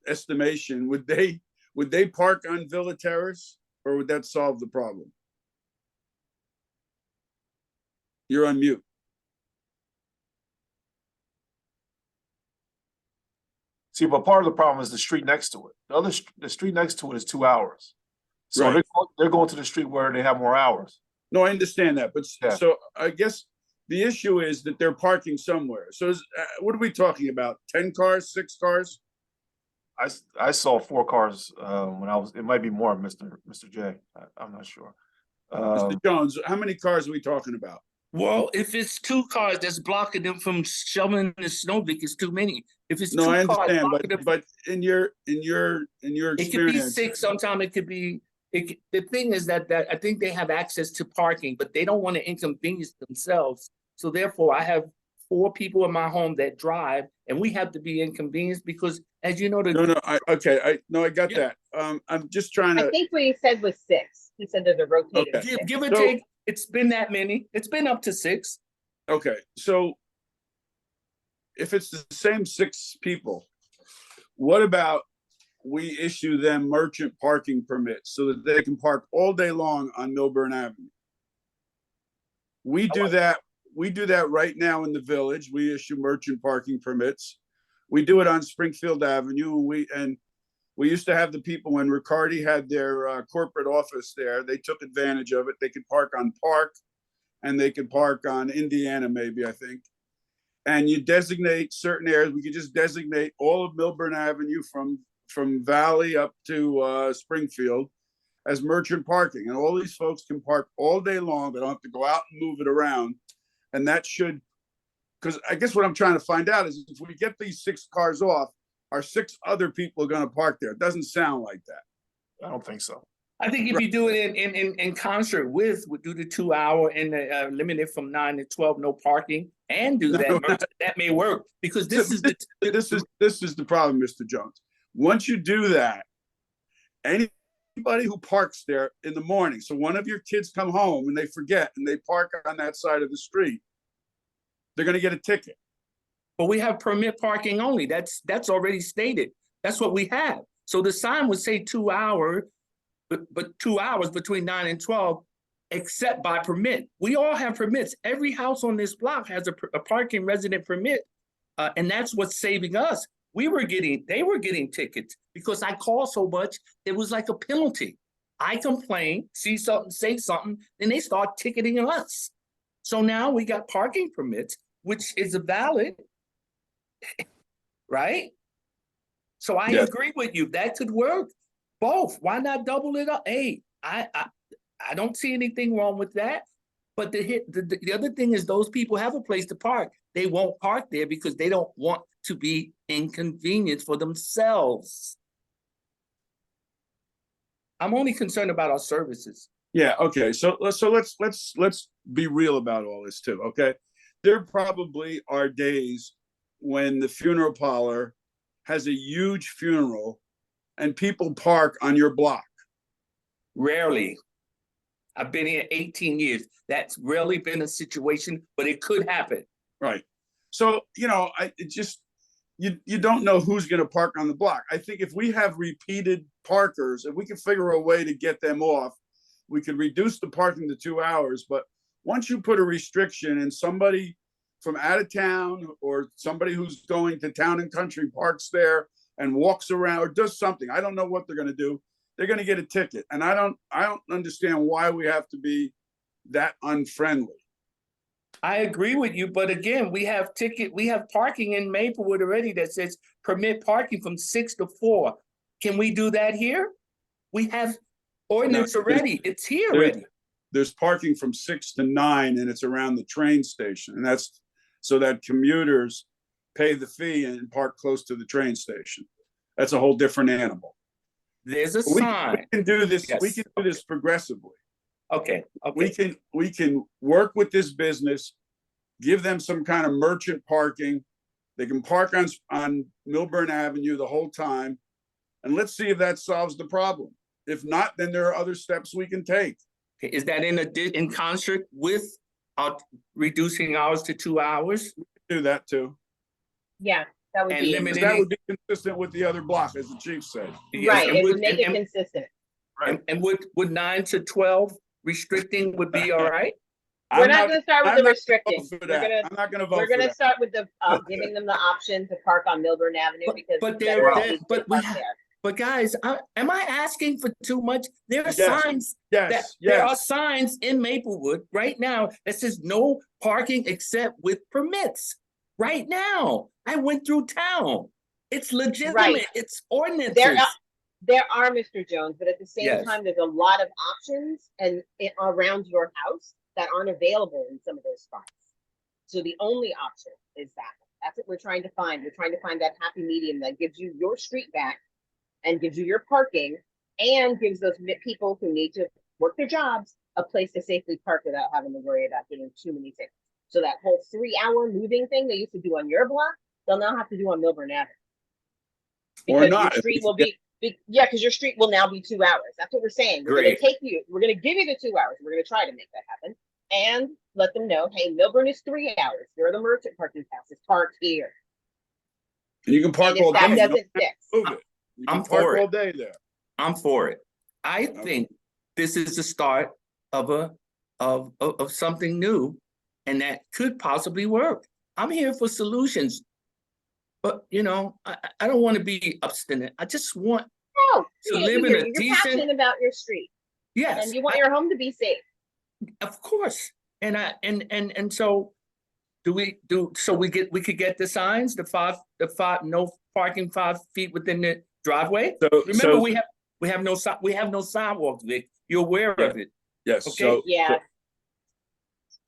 estimation, would they park on Villa Terrace, or would that solve the problem? You're on mute. See, but part of the problem is the street next to it. The street next to it is 2 hours. So Right. they're going to the street where they have more hours. No, I understand that, but Yeah. so I guess the issue is that they're parking somewhere. So what are we talking about? 10 cars, 6 cars? I saw 4 cars when it might be more, Mr. J. I'm not sure. Mr. Jones, how many cars are we talking about? Well, if it's 2 cars that's blocking them from shoveling the snow, Vic, it's too many. If it's No, 2 I cars understand, blocking them, but in your it could be experience, 6. Sometimes it could be. The thing is that I think they have access to parking, but they don't want to inconvenience themselves. So therefore, I have 4 people in my home that drive, and we have to be inconvenienced because, as you know, I got Yeah. that. I'm just trying I to, think what he said was 6. He said there's a rotating. Okay. six. give or So- take, it's been that many. It's been up to 6. okay, so if it's the same 6 people, what about we issue them merchant parking permits so that they can park all day long on Milburn Avenue? We do that right now in the village. We issue merchant parking permits. We do it on Springfield Avenue, and we used to have the people when Riccardi had their corporate office there, they took advantage of it. They could park on Park and they could park on Indiana, maybe, I think. And you designate certain areas. We could just designate all of Milburn Avenue from Valley up to Springfield as merchant parking. And all these folks can park all day long. They don't have to go out and move it around. And that should, because I guess what I'm trying to find out is if we get these 6 cars off, are 6 other people going to park there? It doesn't sound like that. I don't think so. I think if you do it in concert with, do the 2 hour and limit it from 9 to 12, no parking, and do that, that may work, because this is the problem, Mr. Jones. Once you do that, anybody who parks there in the morning, so one of your kids come home and they forget and they park on that side of the street, they're going to get a ticket. But we have permit parking only. That's already stated. That's what we have. So the sign would say 2 hour, but 2 hours between 9 and 12, except by permit. We all have permits. Every house on this block has a parking resident permit. And that's what's saving us. They were getting tickets because I called so much, it was like a penalty. I complain, see something, say something, then they start ticketing us. So now we got parking permits, which is valid, right? So I Yes. agree with you. That could work. Both. Why not double it up? Hey, I don't see anything wrong with that. But the other thing is those people have a place to park. They won't park there because they don't want to be inconvenienced for themselves. I'm only concerned about our services. Yeah, okay. So let's be real about all this too, okay? There probably are days when the funeral parlor has a huge funeral and people park on your block. Rarely. I've been here 18 years. That's rarely been a situation, but it could happen. Right. So, you don't know who's going to park on the block. I think if we have repeated parkers, if we can figure a way to get them off, we could reduce the parking to 2 hours. But once you put a restriction and somebody from out of town or somebody who's going to Town and Country parks there and walks around or does something, I don't know what they're going to do. They're going to get a ticket. And I don't understand why we have to be that unfriendly. I agree with you, but again, we have parking in Maplewood already that says permit parking from 6 to 4. Can we do that here? We have ordinance already. It's here already. There's parking from 6 to 9 and it's around the train station. And that's so that commuters pay the fee and park close to the train station. That's a whole different animal. There's a We sign. can do this. We Yes. can do this progressively. Okay, We can work with this business, give them some kind of merchant parking. They can park on Milburn Avenue the whole time. And let's see if that solves the problem. If not, then there are other steps we can take. Is that in concert with reducing hours to 2 hours? Do that too. Yeah, that would And be, limit- That would be consistent with the other block, as the chief said. Yes, right, and it would would- make it and- consistent. And would 9 to 12 restricting would be all right? We're I'm not gonna start with I'm the not gonna restricting. vote for We're that. gonna, I'm not gonna vote we're for gonna that. start with the, giving them the option to park on Milburn Avenue But- because. but better they're- at they're- least but they we park ha- there. But guys, am I asking for too much? There are Yes. signs Yes, there are yes. signs in Maplewood right now that says no parking except with permits. Right now, I went through town. It's legitimate. It's ordinances. There are, Mr. Jones, but at the same Yes. time, there's a lot of options around your house that aren't available in some of those spots. So the only option is that. That's what we're trying to find. We're trying to find that happy medium that gives you your street back and gives you your parking and gives those people who need to work their jobs a place to safely park without having to worry about getting too many tickets. So that whole 3-hour moving thing they used to do on your block, they'll now have to do on Milburn Avenue. Or Because not. your street will be, yeah, because your street will now be 2 hours. That's what we're saying. We're gonna Great. we're gonna give you the 2 hours. We're gonna try to make that happen. And let them know, hey, Milburn is 3 hours. Here are the merchant parking passes. Park here. And you can park And all if day. that You don't doesn't fix, move it. You I'm can park for it. all day there. I'm for it. I Okay. think this is the start of something new, and that could possibly work. I'm here for solutions. But I don't want to be obstinate. I just want, no, To live in a you're decent- passionate about your street yes, and you want your home to be safe. of course. And so we could get the signs, the five, no parking 5 feet within the driveway? Remember, we have no sidewalks, Vic. You're aware of it. Yes, Okay. so. Yeah.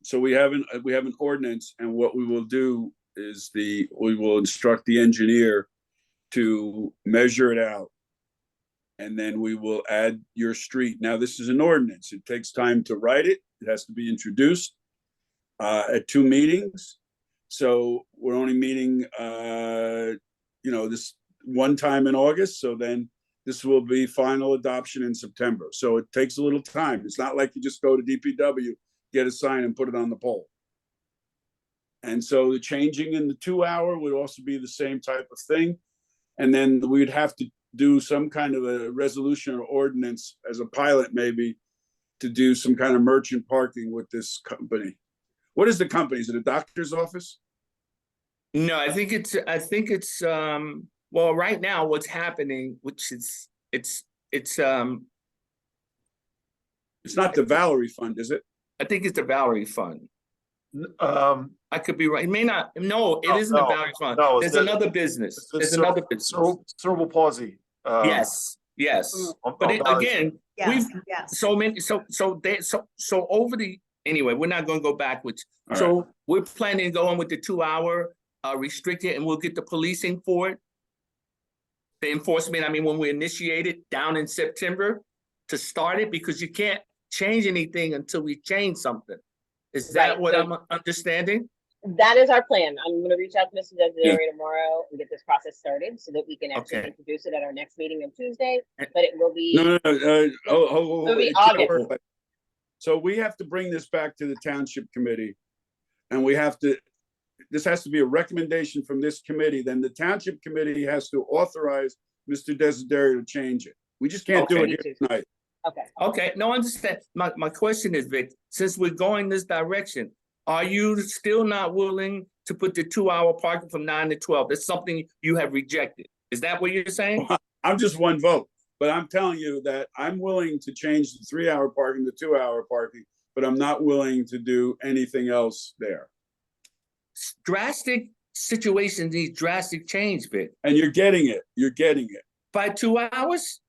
So we have an ordinance, and what we will do is we will instruct the engineer to measure it out. And then we will add your street. Now, this is an ordinance. It takes time to write it. It has to be introduced at 2 meetings. So we're only meeting, this one time in August. So then this will be final adoption in September. So it takes a little time. It's not like you just go to DPW, get a sign and put it on the pole. And so the changing in the 2 hour would also be the same type of thing. And then we'd have to do some kind of a resolution or ordinance as a pilot, maybe, to do some kind of merchant parking with this company. What is the company? Is it a doctor's office? No, I think it's well, right now what's happening, which is It's not the Valerie Fund, is it? I think it's the Valerie Fund. I could be right. It may not. No, it No, isn't the no, Valerie Fund. no, There's it's the- another business. It's the There's cer- another business. Cerebral palsy. Yes, yes. But again, Yes, we've yes. so many. So over the anyway. We're not going to go backwards. All So we're planning on going with the 2 hour restricted, and we'll get the policing for it. The enforcement. I mean, when we initiate it down in September to start it, because you can't change anything until we change something. Is that Right, what so- I'm understanding? That is our plan. I'm gonna reach out to Mr. Desiderio tomorrow and get this process started so that we can actually Okay. introduce it at our next meeting on Tuesday, but it will be. No, It'll be it's August. over. So we have to bring this back to the township committee. And we have to, this has to be a recommendation from this committee, then the township committee has to authorize Mr. Desiderio to change it. We just can't do Okay. it here tonight. Okay. Okay, no, I understand. My question is, Vic, since we're going this direction, are you still not willing to put the 2-hour parking from 9 to 12? That's something you have rejected. Is that what you're saying? I'm just one vote, but I'm telling you that I'm willing to change the 3-hour parking to 2-hour parking, but I'm not willing to do anything else there. Drastic situations need drastic change, Vic. And you're getting it. You're getting it. By 2 hours?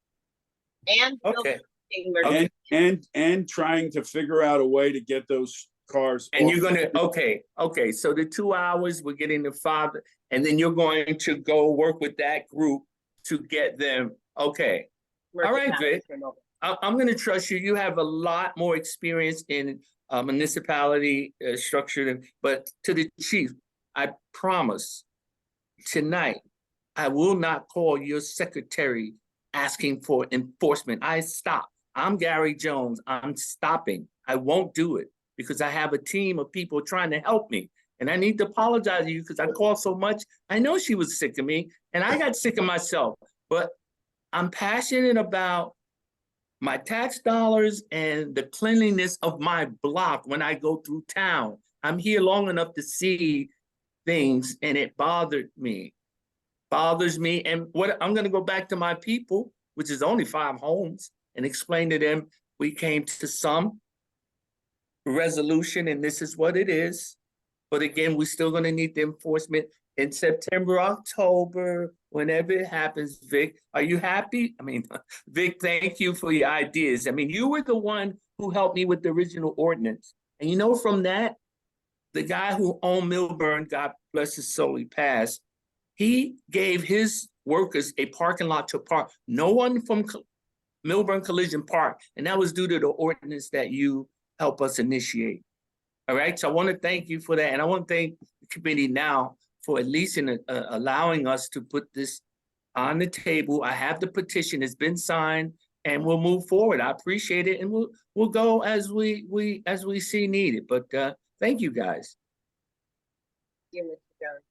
And. Okay. Emergency. And trying to figure out a way to get those cars. And off. you're gonna, okay, so the 2 hours, we're getting the 5, and then you're going to go work with that group to get them, okay. Work All with right, that, Vic. Mr. Noble. I'm gonna trust you. You have a lot more experience in municipality structure, but to the chief, I promise tonight, I will not call your secretary asking for enforcement. I stop. I'm Gary Jones. I'm stopping. I won't do it because I have a team of people trying to help me. And I need to apologize to you because I called so much. I know she was sick of me and I got sick of myself, but I'm passionate about my tax dollars and the cleanliness of my block when I go through town. I'm here long enough to see things and it bothers me. And what I'm gonna go back to my people, which is only 5 homes, and explain to them, we came to some resolution and this is what it is. But again, we're still gonna need the enforcement in September, October, whenever it happens. Vic, are you happy? I mean, Vic, thank you for your ideas. I mean, you were the one who helped me with the original ordinance. And you know, from that, the guy who owned Milburn, God bless his soul, he passed, he gave his workers a parking lot to park. No one from Milburn Collision Park, and that was due to the ordinance that you help us initiate. All right, so I want to thank you for that, and I want to thank the committee now for at least allowing us to put this on the table. I have the petition; it's been signed, and we'll move forward. I appreciate it, and we'll go as we see needed. But thank you, guys. You, Mr. Jones.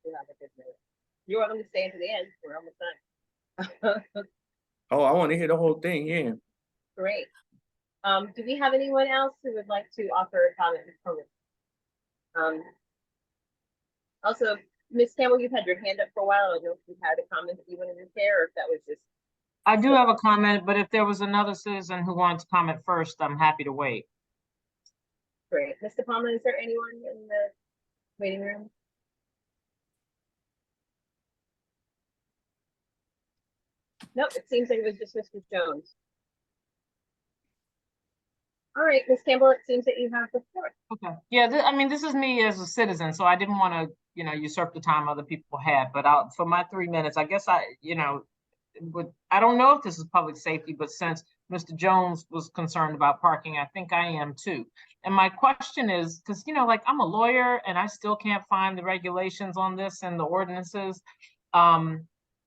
You have a good minute. You're welcome to stay until the end. We're almost done. Oh, I want to hear the whole thing. Yeah. Great. Do we have anyone else who would like to offer a comment? Also, Ms. Campbell, you've had your hand up for a while. I don't know if you had a comment that you wanted to share or if that was just. I do have a comment, but if there was another citizen who wanted to comment first, I'm happy to wait. Great. Mr. Palmer, is there anyone in the waiting room? Nope, it seems like it was just Mr. Jones. All right, Ms. Campbell, it seems that you have the floor. Okay. Yeah, I mean, this is me as a citizen, so I didn't want to, usurp the time other people had. But for my 3 minutes, I guess I don't know if this is public safety, but since Mr. Jones was concerned about parking, I think I am too. And my question is, because, I'm a lawyer and I still can't find the regulations on this and the ordinances.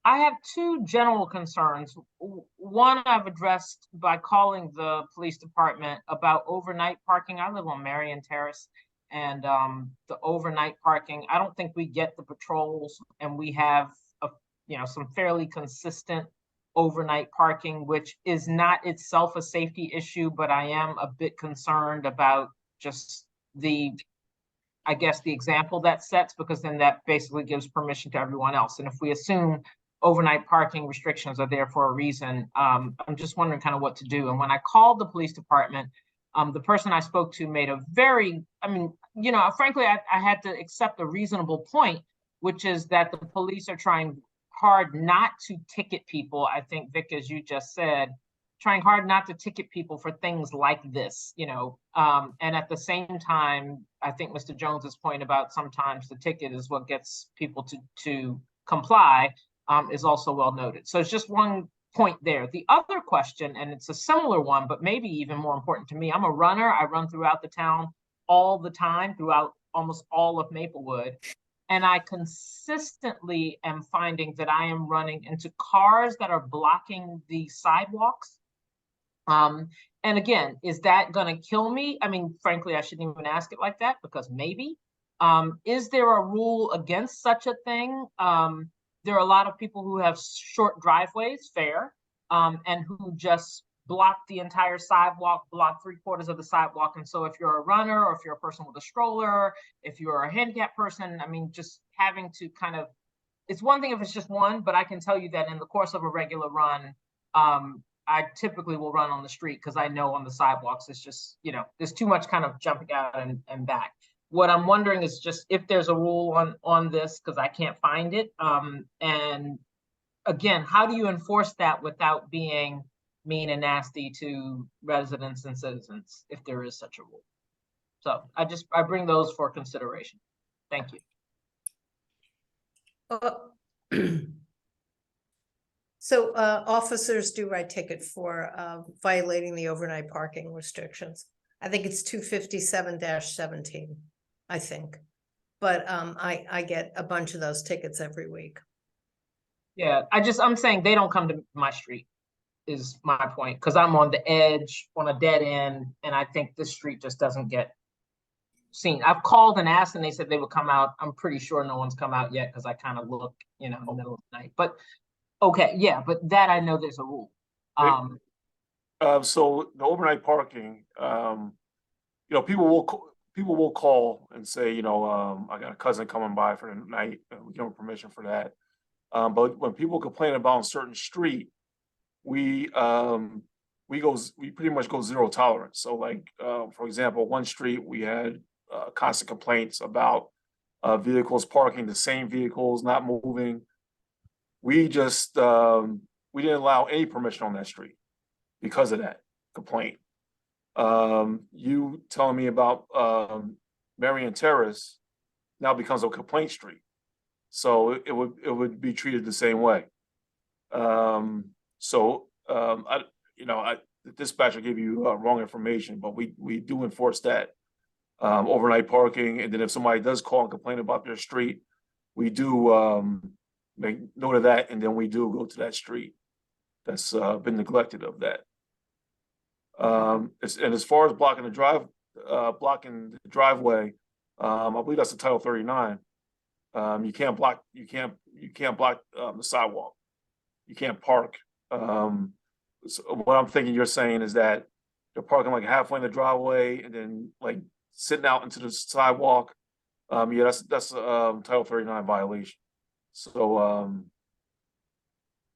I have 2 general concerns. One I've addressed by calling the police department about overnight parking. I live on Marion Terrace, and the overnight parking, I don't think we get the patrols, and we have some fairly consistent overnight parking, which is not itself a safety issue, but I am a bit concerned about just the example that sets, because then that basically gives permission to everyone else. And if we assume overnight parking restrictions are there for a reason, I'm just wondering kind of what to do. And when I called the police department, the person I spoke to made a very, frankly, I had to accept a reasonable point, which is that the police are trying hard not to ticket people. I think, Vic, as you just said, trying hard not to ticket people for things like this, and at the same time, I think Mr. Jones's point about sometimes the ticket is what gets people to comply is also well noted. So it's just one point there. The other question, and it's a similar one, but maybe even more important to me, I'm a runner. I run throughout the town all the time throughout almost all of Maplewood. And I consistently am finding that I am running into cars that are blocking the sidewalks. And again, is that gonna kill me? I mean, frankly, I shouldn't even ask it like that because maybe. Is there a rule against such a thing? There are a lot of people who have short driveways, fair, and who just block the entire sidewalk, block 3/4 of the sidewalk. And so if you're a runner or if you're a person with a stroller, if you're a handicapped person, I mean, just having to kind of, it's one thing if it's just one, but I can tell you that in the course of a regular run, I typically will run on the street because I know on the sidewalks, it's just, you know, there's too much kind of jumping out and back. What I'm wondering is just if there's a rule on this, because I can't find it. And again, how do you enforce that without being mean and nasty to residents and citizens, if there is such a rule? So I bring those for consideration. Thank you. So officers do write ticket for violating the overnight parking restrictions. I think it's 257-17, I think. But I get a bunch of those tickets every week. Yeah, I'm saying they don't come to my street is my point, because I'm on the edge, on a dead end, and I think this street just doesn't get seen. I've called and asked, and they said they would come out. I'm pretty sure no one's come out yet, because I kind of look, you know, in the middle of the night. But okay, yeah, but that I know there's a rule. So the overnight parking, you know, people will call and say, you know, I got a cousin coming by for the night, and we give them permission for that. But when people complain about a certain street, we pretty much go zero tolerance. So like, for example, one street we had constant complaints about vehicles parking, the same vehicles not moving. We just we didn't allow any permission on that street because of that complaint. You telling me about Marion Terrace now becomes a complaint street, so it would be treated the same way. The dispatcher gave you wrong information, but we do enforce that overnight parking. And then if somebody does call and complain about their street, we do make note of that, and then we do go to that street that's been neglected of that. And as far as blocking the driveway, I believe that's the Title 39. You can't block the sidewalk. You can't park. So what I'm thinking you're saying is that you're parking like halfway in the driveway and then like sitting out into the sidewalk. Yeah, that's a Title 39 violation. So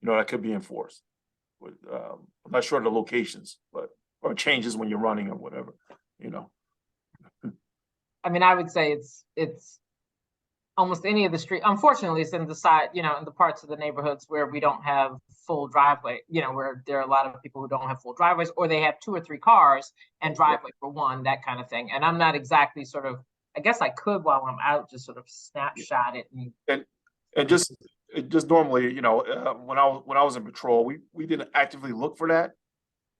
you know, that could be enforced. With I'm not sure of the locations, but or changes when you're running or whatever, you know. I mean, I would say it's almost any of the street. Unfortunately, it's in the side, you know, in the parts of the neighborhoods where we don't have full driveway, you know, where there are a lot of people who don't have full driveways, or they have 2 or 3 cars and driveway for one, that kind of thing. And I'm not exactly sort of, I guess I could while I'm out just sort of snapshot it and just normally, you know, when I was in patrol, we didn't actively look for that.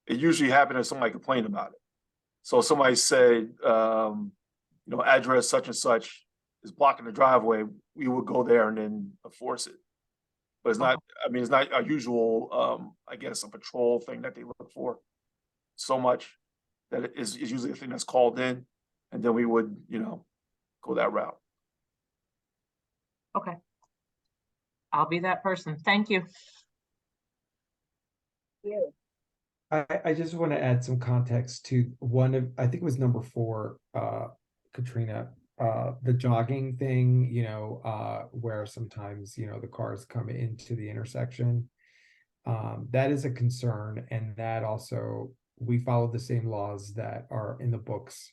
It usually happened if somebody complained about it. So somebody said, you know, address such and such is blocking the driveway, we would go there and then enforce it. But it's not, I mean, it's not a usual, I guess, a patrol thing that they look for so much that it is usually a thing that's called in, and then we would, you know, go that route. Okay. I'll be that person. Thank you. I just want to add some context to one of, I think it was number 4, Katrina, the jogging thing, you know, where sometimes, you know, the cars come into the intersection. That is a concern, and that also, we follow the same laws that are in the books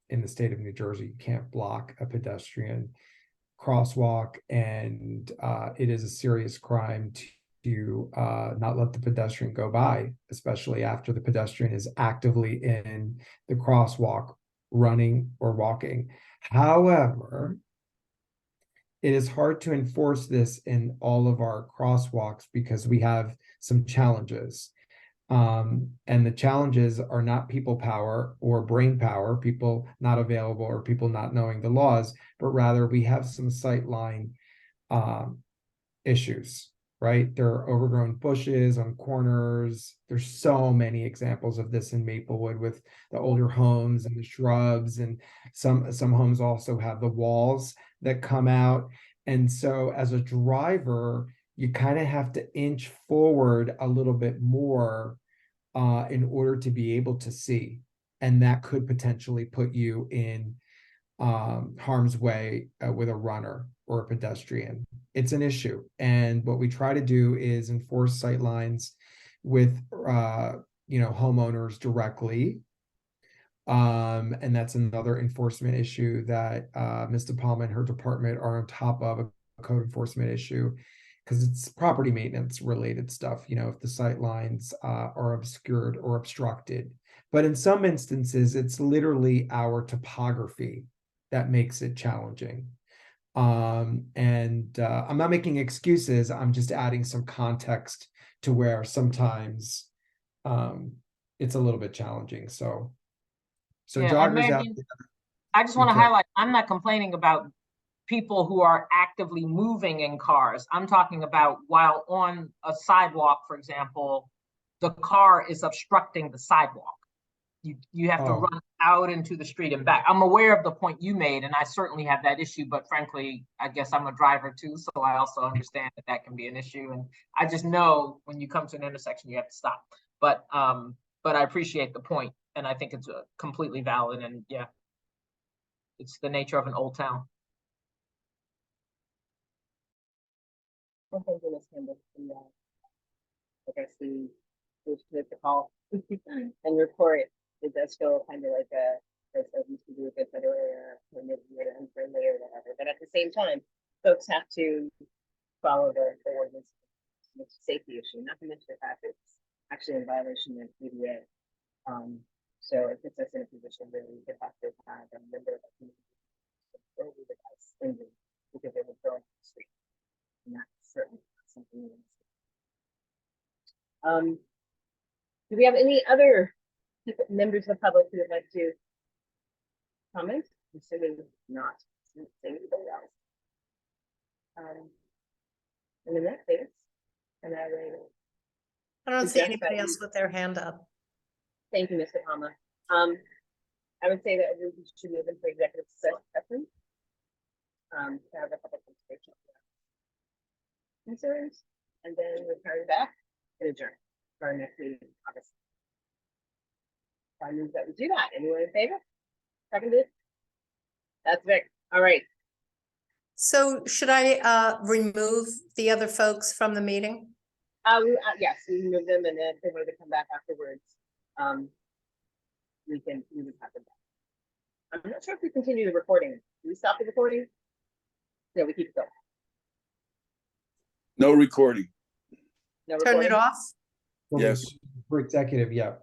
in the state of New Jersey. You can't block a pedestrian crosswalk, and it is a serious crime to not let the pedestrian go by, especially after the pedestrian is actively in the crosswalk, running or walking. However, it is hard to enforce this in all of our crosswalks because we have some challenges. And the challenges are not people power or brain power, people not available or people not knowing the laws, but rather we have some sightline issues, right? There are overgrown bushes on corners. There's so many examples of this in Maplewood with the older homes and the shrubs, and some homes also have the walls that come out. And so as a driver, you kind of have to inch forward a little bit more in order to be able to see. And that could potentially put you in harm's way with a runner or a pedestrian. It's an issue. And what we try to do is enforce sight lines with homeowners directly. And that's another enforcement issue that Ms. DePalma and her department are on top of, a code enforcement issue, because it's property maintenance related stuff, if the sight lines are obscured or obstructed. But in some instances, it's literally our topography that makes it challenging. I'm not making excuses, I'm just adding some context to where sometimes it's a little bit challenging. So Yeah, and joggers out Megan, there, I just want to be careful. highlight, I'm not complaining about people who are actively moving in cars. I'm talking about while on a sidewalk, for example, the car is obstructing the sidewalk. You have to Oh. run out into the street and back. I'm aware of the point you made, and I certainly have that issue, but frankly, I guess I'm a driver too, so I also understand that that can be an issue. And I just know when you come to an intersection, you have to stop. But I appreciate the point, and I think it's completely valid, and yeah, it's the nature of an old town. Well, thank you, Ms. Campbell, and, I guess the call and report, it does feel kind of like this used to do a good bit earlier, or maybe you're unfriendly or whatever, but at the same time, folks have to follow the ordinance. It's a safety issue, not to mention the fact that it's actually in violation of PDA. So it puts us in a position where we could have to have a member of the community injured because they were thrown on the street. And that's certainly not something we want to see. Do we have any other members of the public who would like to comment? I'm assuming not. Anybody else? And in that case, and I will. I don't see Suggest anybody that else with their hand up. Thank you, Mr. Palmer. I would say that we should move into executive session. To have a couple conversations. Concerns, and then return back and adjourn for our next meeting in August. I move that we do that. Anyone in favor? Seconded? That's Vic. All right. So should I remove the other folks from the meeting? Yes, we can move them, and then if they were to come back afterwards, we would have them back. I'm not sure if we continue the recording. Do we stop the recording? No, we keep it going. No recording. No Turn recording? it off? Yes. For executive, yeah.